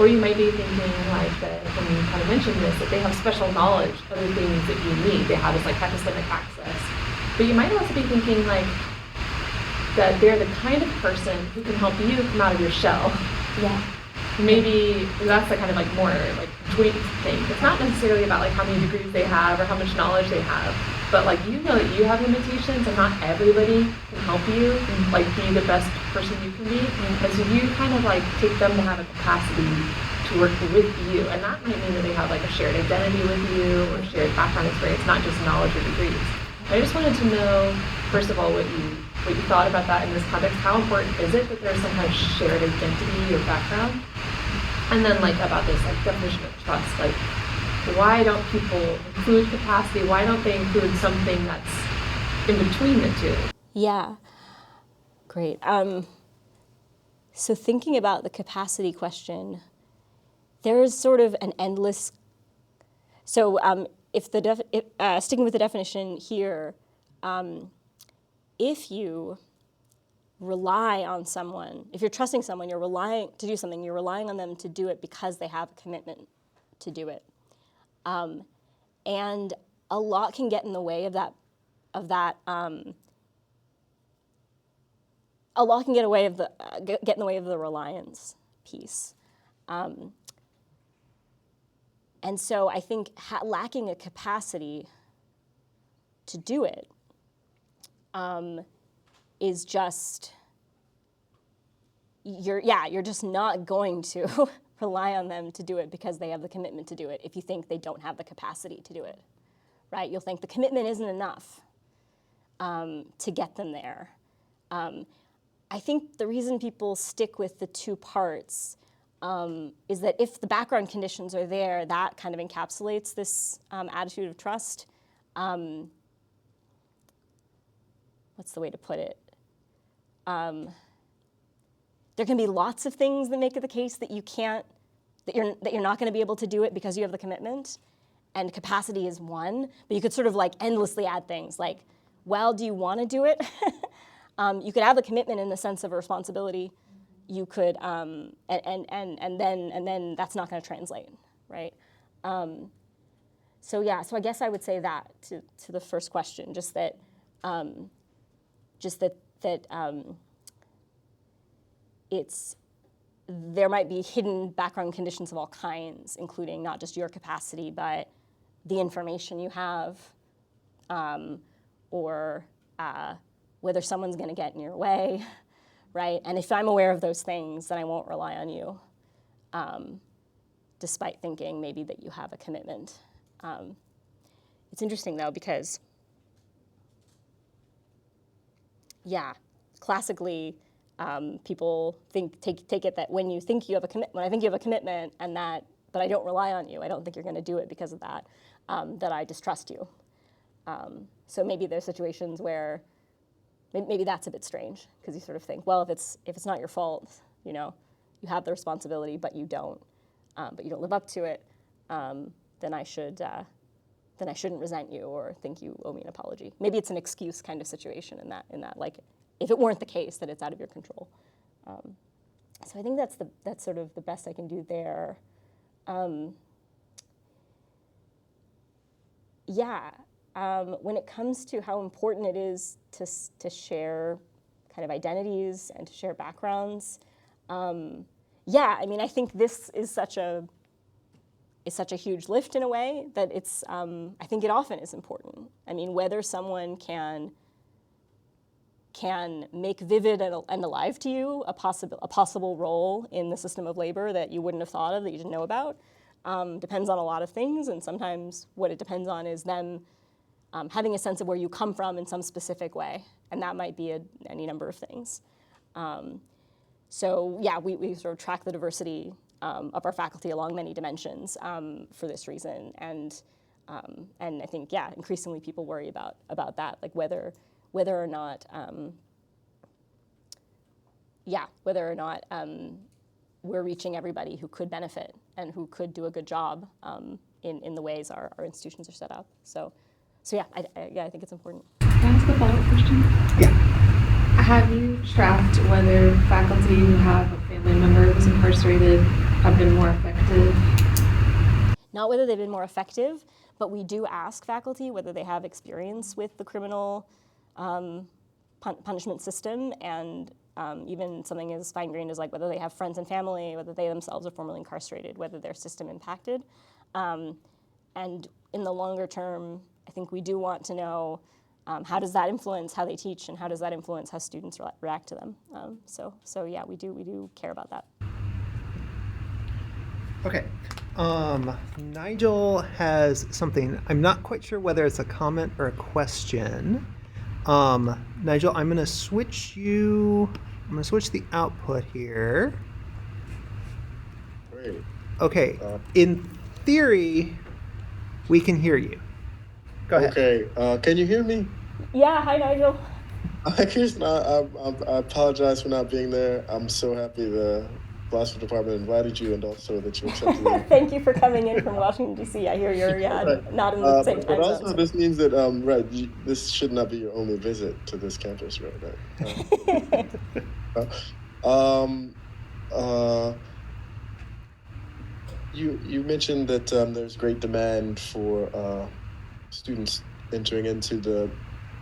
Or you might be thinking like that, when you kind of mentioned this, that they have special knowledge of the things that you need. They have this like epistemic access. But you might also be thinking like that they're the kind of person who can help you come out of your shell. Yeah. Maybe that's the kind of like more like joint thing. It's not necessarily about like how many degrees they have or how much knowledge they have, but like you know that you have limitations and not everybody can help you like be the best person you can be. And so you kind of like take them to have a capacity to work with you, and that might mean that they have like a shared identity with you or shared background experience, not just knowledge or degrees. I just wanted to know, first of all, what you thought about that in this context. How important is it that there's some kind of shared identity or background? And then like about this like definition of trust, like why don't people include capacity? Why don't they include something that's in between the two? Yeah, great. So thinking about the capacity question, there is sort of an endless. So sticking with the definition here, if you rely on someone, if you're trusting someone, you're relying to do something, you're relying on them to do it because they have a commitment to do it. And a lot can get in the way of that. A lot can get in the way of the reliance piece. And so I think lacking a capacity to do it is just, you're just not going to rely on them to do it because they have the commitment to do it if you think they don't have the capacity to do it, right? You'll think the commitment isn't enough to get them there. I think the reason people stick with the two parts is that if the background conditions are there, that kind of encapsulates this attitude of trust. What's the way to put it? There can be lots of things that make it the case that you can't, that you're not going to be able to do it because you have the commitment, and capacity is one. But you could sort of like endlessly add things like, well, do you want to do it? You could have the commitment in the sense of a responsibility. You could, and then that's not going to translate, right? So yeah, so I guess I would say that to the first question, just that there might be hidden background conditions of all kinds, including not just your capacity, but the information you have, or whether someone's going to get in your way, right? And if I'm aware of those things, then I won't rely on you, despite thinking maybe that you have a commitment. It's interesting, though, because, yeah, classically, people take it that when you think you have when I think you have a commitment, but I don't rely on you, I don't think you're going to do it because of that, that I distrust you. So maybe there's situations where maybe that's a bit strange, because you sort of think, well, if it's not your fault, you you have the responsibility, but you don't live up to it, then I shouldn't resent you or think you owe me an apology. Maybe it's an excuse kind of situation in that like, if it weren't the case, that it's out of your control. So I think that's sort of the best I can do there. When it comes to how important it is to share kind of identities and to share backgrounds, I mean, I think this is such a huge lift in a way that I think it often is important. I mean, whether someone can make vivid and alive to you a possible role in the system of labor that you wouldn't have thought of, that you didn't know about, depends on a lot of things, and sometimes what it depends on is them having a sense of where you come from in some specific way, and that might be any number of things. So yeah, we sort of track the diversity of our faculty along many dimensions for this reason, and I think increasingly people worry about that, like whether or not we're reaching everybody who could benefit and who could do a good job in the ways our institutions are set up. So yeah, I think it's important. Can I ask a follow-up question? Yeah. Have you tracked whether faculty who have a family member who's incarcerated have been more effective? Not whether they've been more effective, but we do ask faculty whether they have experience with the criminal punishment system, and even something as fine-grained as like whether they have friends and family, whether they themselves are formerly incarcerated, whether their system impacted. And in the longer term, I think we do want to know how does that influence how they teach, and how does that influence how students react to them. So yeah, we do care about that. Okay. Nigel has something. I'm not quite sure whether it's a comment or a question. Nigel, I'm going to switch the output here. Great. Okay. In theory, we can hear you. Go ahead. Okay. Can you hear me? Yeah. Hi, Nigel. Hi, Kirsten. I apologize for not being there. I'm so happy the philosophy department invited you, and also that you accepted me. Thank you for coming in from Washington, D.C. I hear you're Right. not in the same time But also, zone. this means that this should not be your only visit to this campus, right? You mentioned that there's great demand for students entering into the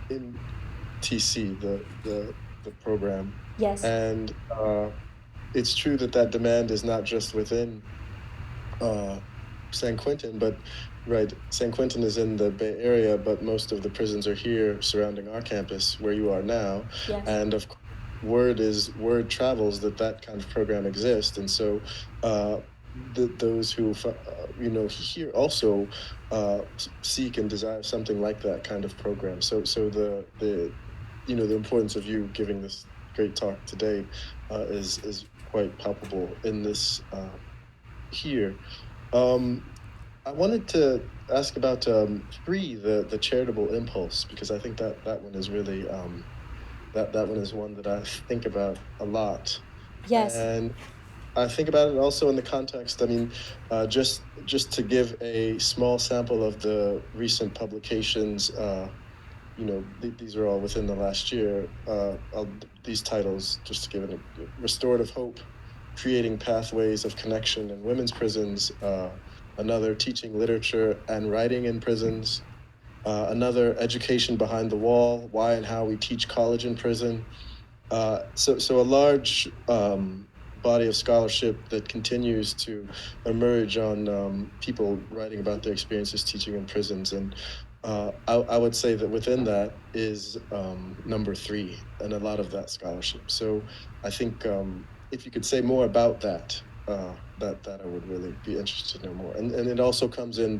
MTC, the program. Yes. And it's true that demand is not just within San Quentin, but San Quentin is in the Bay Area, but most of the prisons are here surrounding our campus where you are now. Yes. And of course, word travels that kind of program exists, and so those who here also seek and desire something like that kind of program. So the importance of you giving this great talk today is quite palpable in this here. I wanted to ask about three, the charitable impulse, because I think that one is really that one is one that I think about a lot. Yes. And I think about it also in the context. I mean, just to give a small sample of the recent publications. These are all within the last year. These titles, just to give it restorative hope, creating pathways of connection in women's prisons. Another, teaching literature and writing in prisons. Another, education behind the wall, why and how we teach college in prison. So a large body of scholarship that continues to emerge on people writing about their experiences teaching in prisons. And I would say that within that is number three, and a lot of that scholarship. So I think if you could say more about that, that I would really be interested to know more. And it also comes in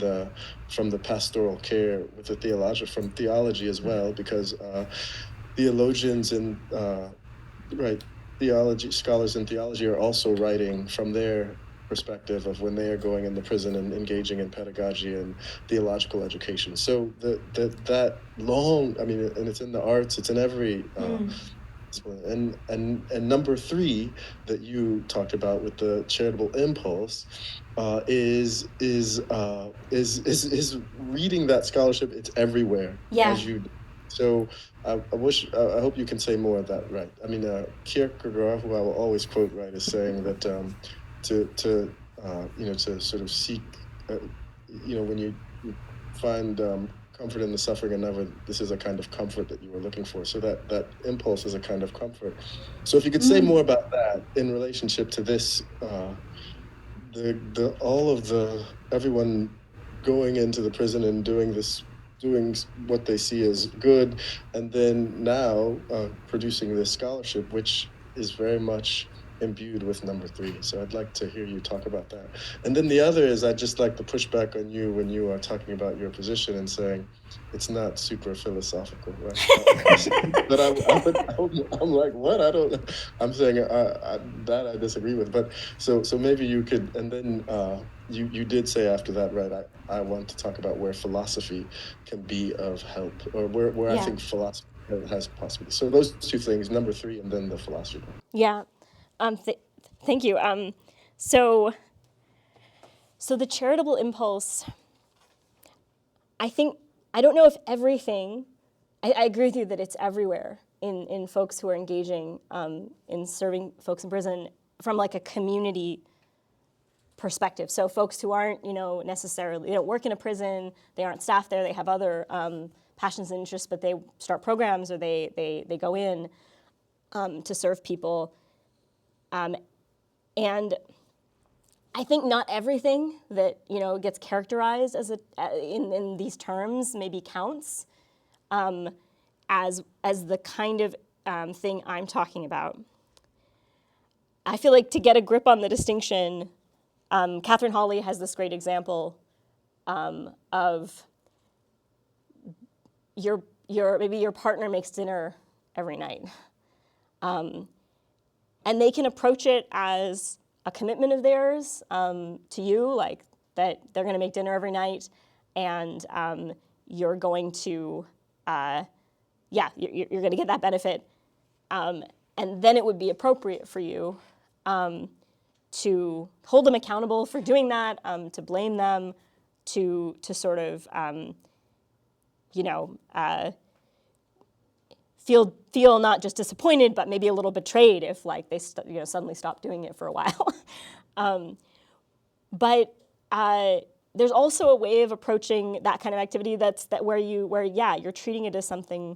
from the pastoral care with the from theology as well, because theologians and theology scholars in theology are also writing from their perspective of when they are going in the prison and engaging in pedagogy and theological education. So that long, I mean, and it's in the arts, it's in every discipline. And number three that you talked about with the charitable impulse is reading that scholarship. It's everywhere. Yeah. As you. So I hope you can say more of that, right? I mean, Kierkegaard, who I will always quote, right, is saying that to sort of seek, when you find comfort in the suffering of another, this is a kind of comfort that you were looking for. So that impulse is a kind of comfort. So if you could say more about that in relationship to this, everyone going into the prison and doing what they see as good, and then now producing this scholarship, which is very much imbued with number three. So I'd like to hear you talk about that. And then the other is, I'd just like to push back on you when you are talking about your position and saying it's not super philosophical, right? But I'm like, what? I don't. I'm saying that I disagree with. But so maybe you could, and then you did say after that, right? I want to talk about where philosophy can be of help, or where I think philosophy has possibility. So those two things, number three, and then the philosophy. Yeah. Thank you. So the charitable impulse, I don't know if everything, I agree with you that it's everywhere in folks who are engaging in serving folks in prison from like a community perspective. So folks who aren't, necessarily, they don't work in a prison, they aren't staff there, they have other passions and interests, but they start programs or they go in to serve people. And I think not everything that gets characterized as in these terms maybe counts as the kind of thing I'm talking about. I feel like to get a grip on the distinction, Catherine Hawley has this great example of maybe your partner makes dinner every night. And they can approach it as a commitment of theirs to you, like that they're going to make dinner every night, and you're going to, you're going to get that benefit. And then it would be appropriate for you to hold them accountable for doing that, to blame them, to sort of, feel not just disappointed, but maybe a little betrayed if like they suddenly stop doing it for a while. But there's also a way of approaching that kind of activity where you're treating it as something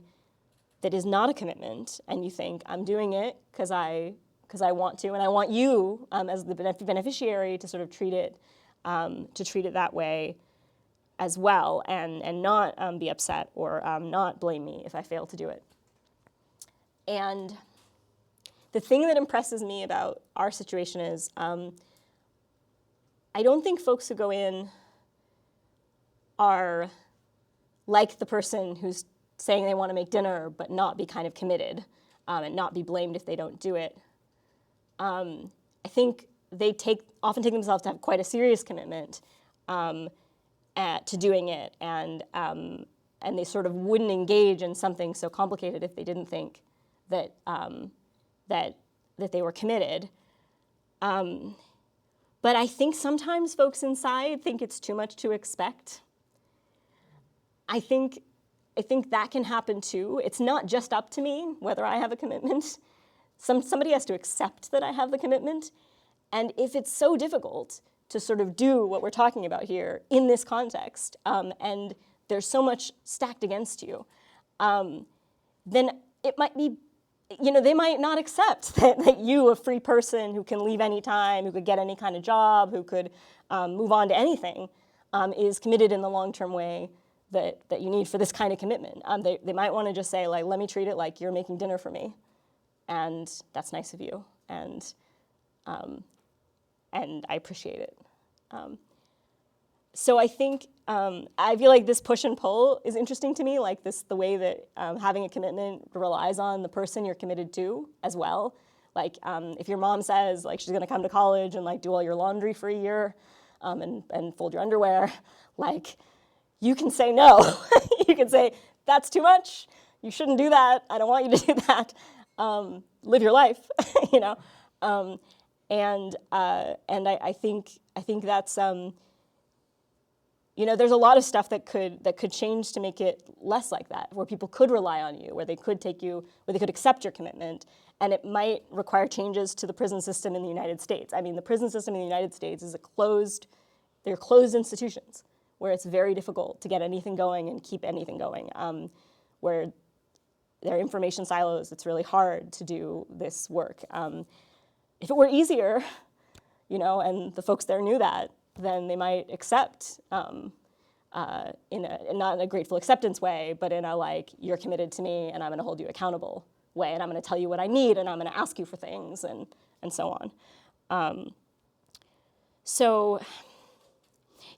that is not a commitment, and you think, I'm doing it because I want to, and I want you as the beneficiary to sort of treat it that way as well, and not be upset or not blame me if I fail to do it. And the thing that impresses me about our situation is I don't think folks who go in are like the person who's saying they want to make dinner but not be kind of committed. and not be blamed if they don't do it. I think they often take themselves to have quite a serious commitment to doing it, and they sort of wouldn't engage in something so complicated if they didn't think that that they were committed. But I think sometimes folks inside think it's too much to expect. I think that can happen too. It's not just up to me whether I have a commitment. Somebody has to accept that I have the commitment. And if it's so difficult to sort of do what we're talking about here in this context, and there's so much stacked against you, then it might be, they might not accept that you, a free person who can leave any time, who could get any kind of job, who could move on to anything, is committed in the long-term way that you need for this kind of commitment. They might want to just say, like, let me treat it like you're making dinner for me, and that's nice of you, and I appreciate it. So I think, I feel like this push and pull is interesting to me, like the way that having a commitment relies on the person you're committed to as well. Like if your mom says like she's gonna come to college and like do all your laundry for a year and fold your underwear, like you can say no. You can say, that's too much, you shouldn't do that, I don't want you to do that, live your life, and I think that's, there's a lot of stuff that could change to make it less like that, where people could rely on you, where they could accept your commitment, and it might require changes to the prison system in the United States. I mean, the prison system in the United States is they're closed institutions, where it's very difficult to get anything going and keep anything going, where there are information silos, it's really hard to do this work. If it were easier, and the folks there knew that, then they might accept not in a grateful acceptance way, but in a like, you're committed to me and I'm gonna hold you accountable way, and I'm gonna tell you what I need, and I'm gonna ask you for things, and so on. So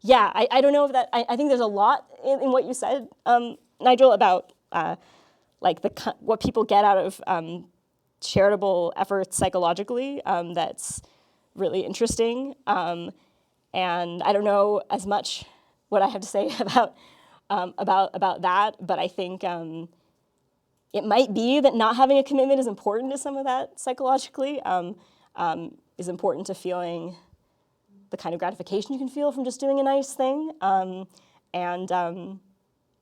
yeah, I don't know if that, I think there's a lot in what you said, Nigel, about like what people get out of charitable efforts psychologically, that's really interesting. And I don't know as much what I have to say about that, but I think it might be that not having a commitment is important to some of that psychologically, is important to feeling the kind of gratification you can feel from just doing a nice thing. And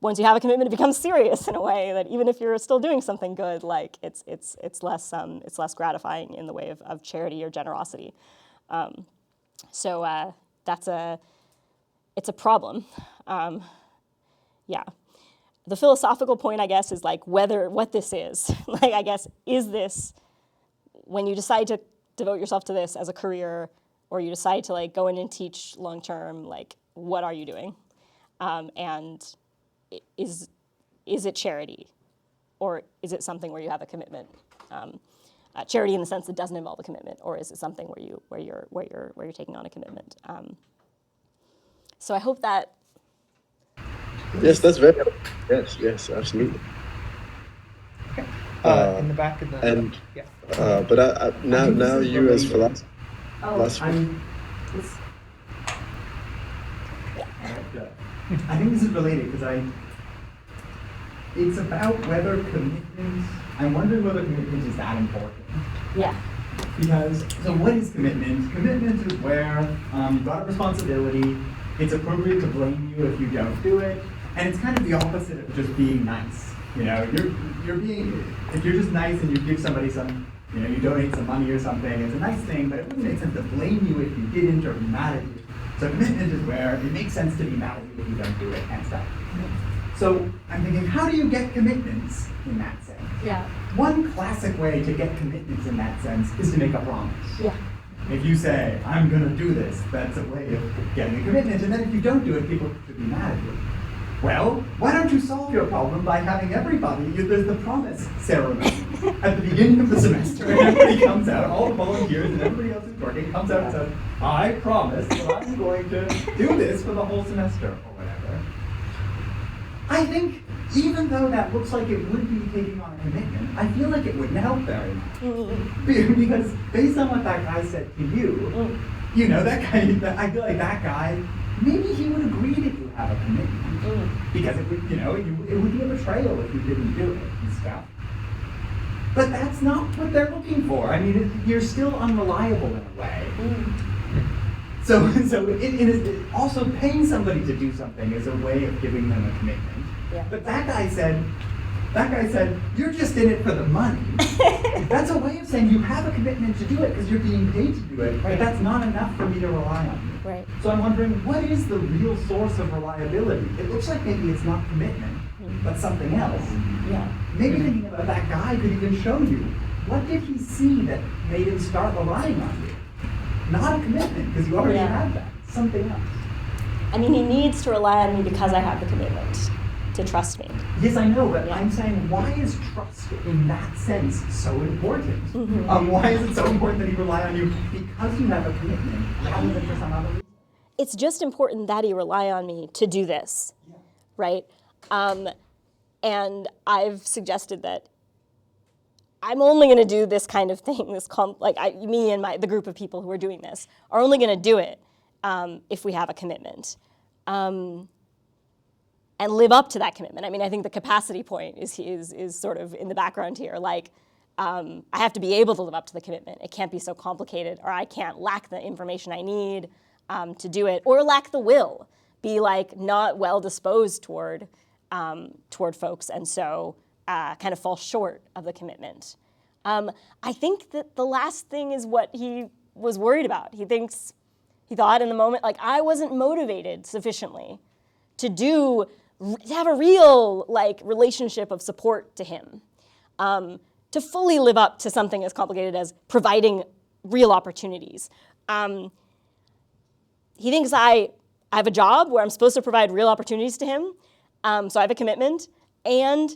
once you have a commitment, it becomes serious in a way that even if you're still doing something good, like it's less gratifying in the way of charity or generosity. So it's a problem. Yeah. The philosophical point, I guess, is like what this is. Like, I guess, is this, when you decide to devote yourself to this as a career, or you decide to like go in and teach long term, like, what are you doing? And is it charity, or is it something where you have a commitment? Charity in the sense that doesn't involve a commitment, or is it something where you're taking on a commitment? So I hope that. Yes, that's very. Yes, absolutely. Okay. In the back of the. And yeah. But now you as philosopher. I think this is related because it's about whether commitment. I'm wondering whether commitment is that important. Yeah. Because, so what is commitment? Commitment is where you've got a responsibility, it's appropriate to blame you if you don't do it, and it's kind of the opposite of just being nice. You're being, if you're just nice and you give somebody some, you donate some money or something, it's a nice thing, but it wouldn't make sense to blame you if you didn't or be mad at you. So commitment is where it makes sense to be mad at you if you don't do it and stuff. So I'm thinking, how do you get commitments in that sense? Yeah. One classic way to get commitments in that sense is to make a promise. Yeah. If you say, I'm going to do this, that's a way of getting a commitment. And then if you don't do it, people should be mad at you. Well, why don't you solve your problem by having everybody, there's the promise ceremony at the beginning of the semester, and everybody comes out, all the volunteers and everybody else who's working comes out and says, I promise that I'm going to do this for the whole semester, or whatever. I think even though that looks like it would be taking on a commitment, I feel like it wouldn't help very much. Because based on what that guy said to you, you know, that guy, I feel like that guy, maybe he would agree that you have a commitment. Because it would, you know, it would be a betrayal if you didn't do it and stuff. But that's not what they're looking for. I mean, you're still unreliable in a way. So it is also paying somebody to do something is a way of giving them a commitment. Yeah. But that guy said, you're just in it for the money. That's a way of saying you have a commitment to do it because you're being paid to do it, but that's not enough for me to rely on you. Right. So I'm wondering, what is the real source of reliability? It looks like maybe it's not commitment, but something else. Yeah. Maybe thinking about that guy could even show you, what did he see that made him start relying on you? Not a commitment, because you already had that. Something else. I mean, he needs to rely on me because I have the commitment to trust me. Yes, I know, but I'm saying, why is trust in that sense so important? Why is it so important that he rely on you because you have a commitment rather than for some other reason? It's just important that he rely on me to do this, right? And I've suggested that I'm only going to do this kind of thing, me and the group of people who are doing this are only going to do it if we have a commitment. And live up to that commitment. I mean, I think the capacity point is sort of in the background here. Like, I have to be able to live up to the commitment. It can't be so complicated, or I can't lack the information I need to do it, or lack the will, be like not well disposed toward folks, and so kind of fall short of the commitment. I think that the last thing is what he was worried about. He thought in the moment, like, I wasn't motivated sufficiently to have a real relationship of support to him, to fully live up to something as complicated as providing real opportunities. He thinks I have a job where I'm supposed to provide real opportunities to him, so I have a commitment, and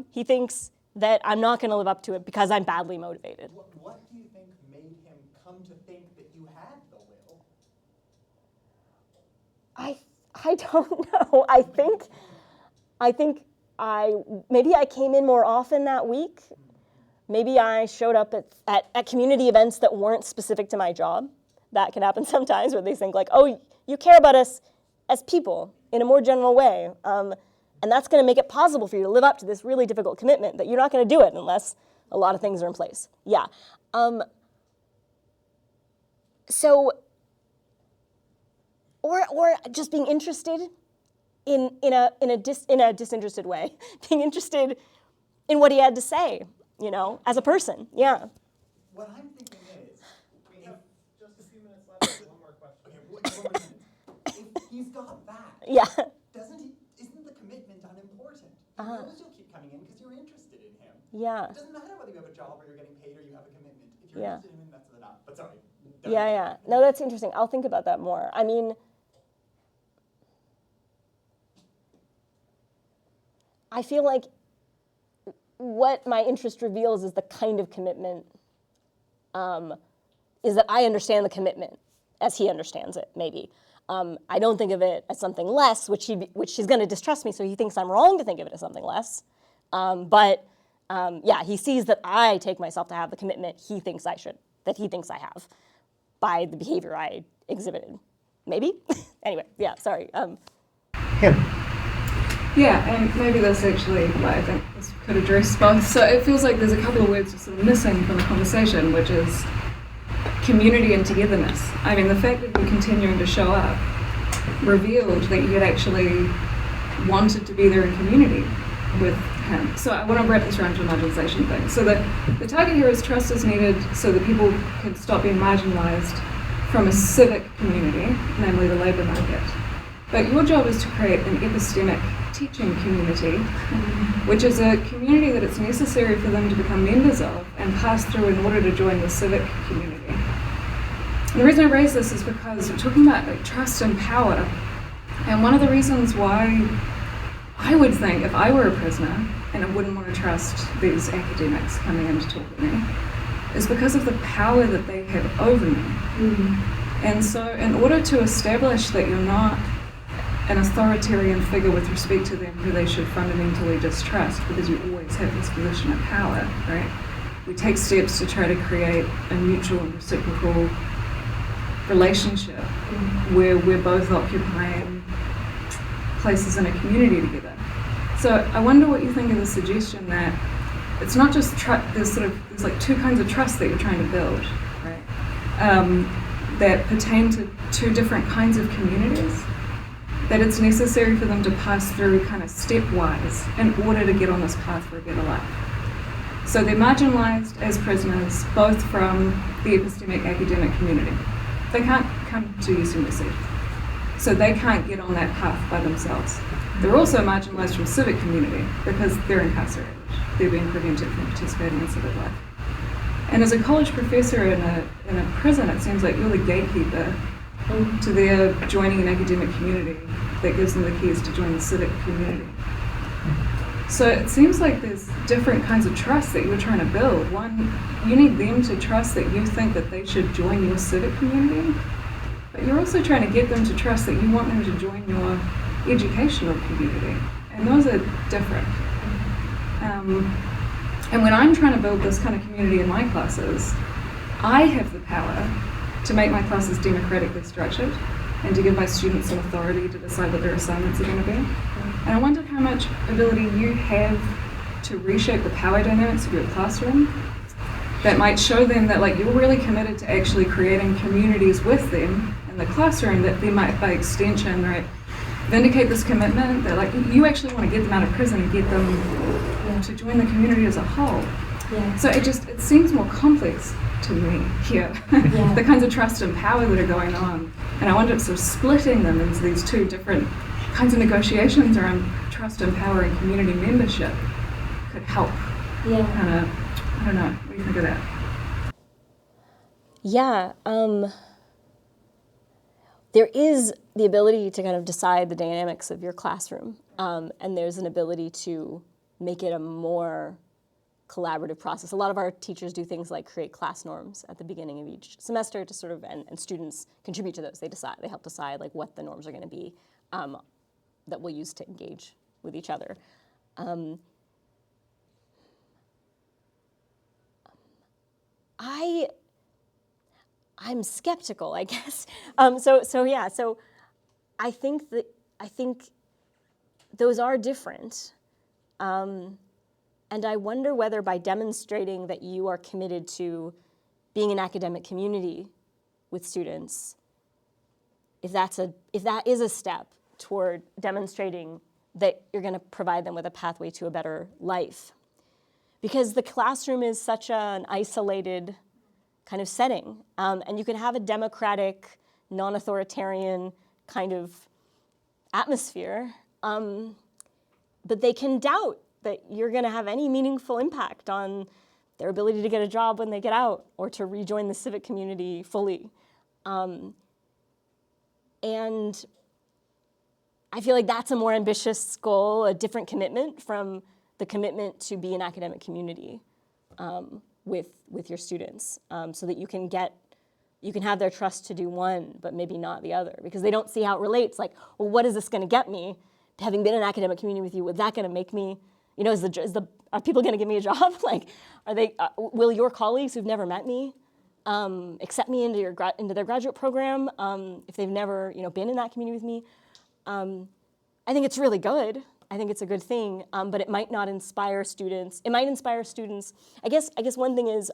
he thinks that I'm not going to live up to it because I'm badly motivated. What do you think made him come to think that you had the will? I don't know. I think maybe I came in more often that week. Maybe I showed up at community events that weren't specific to my job. That can happen sometimes where they think like, oh, you care about us as people in a more general way. And that's going to make it possible for you to live up to this really difficult commitment, that you're not going to do it unless a lot of things are in place. Yeah. Or just being interested in a disinterested way, being interested in what he had to say, as a person. Yeah. What I'm thinking is, we have just a few minutes left. One more question. Okay, one more minute. If he's got that, isn't the commitment unimportant? He knows you'll keep coming in because you're interested in him. Yeah. It doesn't matter whether you have a job or you're getting paid or you have a commitment. If you're interested in him, that's enough. But sorry. Yeah. No, that's interesting. I'll think about that more. I mean, I feel like what my interest reveals is the kind of commitment, is that I understand the commitment as he understands it, maybe. I don't think of it as something less, which he's going to distrust me, so he thinks I'm wrong to think of it as something less. But he sees that I take myself to have the commitment he thinks I have by the behavior I exhibited. Maybe? Anyway, yeah, sorry. Him. Yeah, and maybe that's actually what I think this could address both. So it feels like there's a couple of words sort of missing from the conversation, which is community and togetherness. I mean, the fact that you're continuing to show up revealed that you had actually wanted to be there in community with him. So I want to wrap this around to a marginalization thing. So the target here is trust is needed so that people can stop being marginalized from a civic community, namely the labour market. But your job is to create an epistemic teaching community, which is a community that it's necessary for them to become members of and pass through in order to join the civic community. And the reason I raise this is because we're talking about trust and power, and one of the reasons why I would think if I were a prisoner and I wouldn't want to trust these academics coming in to talk to me is because of the power that they have over me. And so in order to establish that you're not an authoritarian figure with respect to them who they should fundamentally distrust, because you always have this position of power, right? We take steps to try to create a mutual and reciprocal relationship where we're both occupying places in a community together. So I wonder what you think of the suggestion that it's not just there's like two kinds of trust that you're trying to build, right? That pertain to two different kinds of communities, that it's necessary for them to pass through kind of stepwise in order to get on this path for a better life. So they're marginalized as prisoners, both from the epistemic academic community. They can't come to UCMC, so they can't get on that path by themselves. They're also marginalized from civic community because they're incarcerated. They're being prevented from participating in civic life. And as a college professor in a prison, it seems like you're the gatekeeper to their joining an academic community that gives them the keys to join the civic community. So it seems like there's different kinds of trust that you're trying to build. One, you need them to trust that you think that they should join your civic community, but you're also trying to get them to trust that you want them to join your educational community. And those are different. And when I'm trying to build this kind of community in my classes, I have the power to make my classes democratically structured and to give my students some authority to decide what their assignments are going to be. And I wonder how much ability you have to reshape the power dynamics of your classroom that might show them that like you're really committed to actually creating communities with them in the classroom that they might, by extension, right, vindicate this commitment that like you actually want to get them out of prison and get them to join the community as a whole. Yeah. So it seems more complex to me here, the kinds of trust and power that are going on. And I wonder if sort of splitting them into these two different kinds of negotiations around trust and power and community membership could help. Yeah. I don't know. What do you think of that? Yeah. There is the ability to kind of decide the dynamics of your classroom, and there's an ability to make it a more collaborative process. A lot of our teachers do things like create class norms at the beginning of each semester to sort of, and students contribute to those. They help decide like what the norms are going to be that we'll use to engage with each other. I'm skeptical, I guess. So I think those are different. And I wonder whether by demonstrating that you are committed to being an academic community with students, if that is a step toward demonstrating that you're going to provide them with a pathway to a better life. Because the classroom is such an isolated kind of setting, and you can have a democratic, non-authoritarian kind of atmosphere, but they can doubt that you're going to have any meaningful impact on their ability to get a job when they get out or to rejoin the civic community fully. And I feel like that's a more ambitious goal, a different commitment from the commitment to be an academic community with your students, so that you can have their trust to do one, but maybe not the other, because they don't see how it relates. Like, well, what is this going to get me? Having been in an academic community with you, is that going to make me, are people going to give me a job? Like, will your colleagues who've never met me accept me into their graduate program if they've never, been in that community with me? I think it's really good. I think it's a good thing, but it might not inspire students. It might inspire students. I guess one thing is,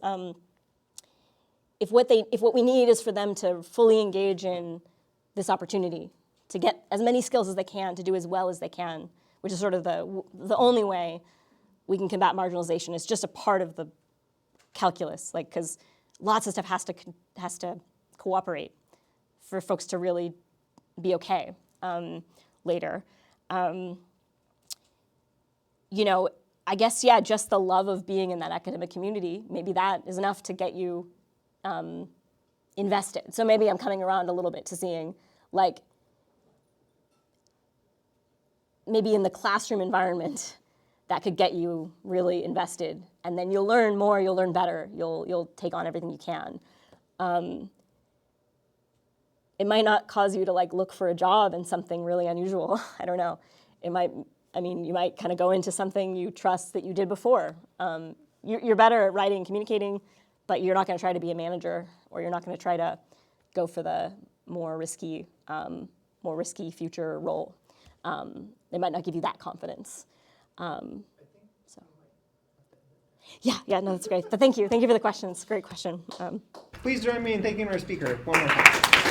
if what we need is for them to fully engage in this opportunity, to get as many skills as they can, to do as well as they can, which is sort of the only way we can combat marginalization. It's just a part of the calculus, like, because lots of stuff has to cooperate for folks to really be okay later. I guess, just the love of being in that academic community, maybe that is enough to get you invested. So maybe I'm coming around a little bit to seeing, like, maybe in the classroom environment, that could get you really invested. And then you'll learn more, you'll learn better, you'll take on everything you can. it might not cause you to like look for a job in something really unusual. I don't know. It might, I mean, you might kind of go into something you trust that you did before. You're better at writing and communicating, but you're not going to try to be a manager, or you're not going to try to go for the more risky future role. They might not give you that confidence. So. Yeah, no, that's great. But thank you for the questions. Great question. Please join me in thanking our speaker one more time.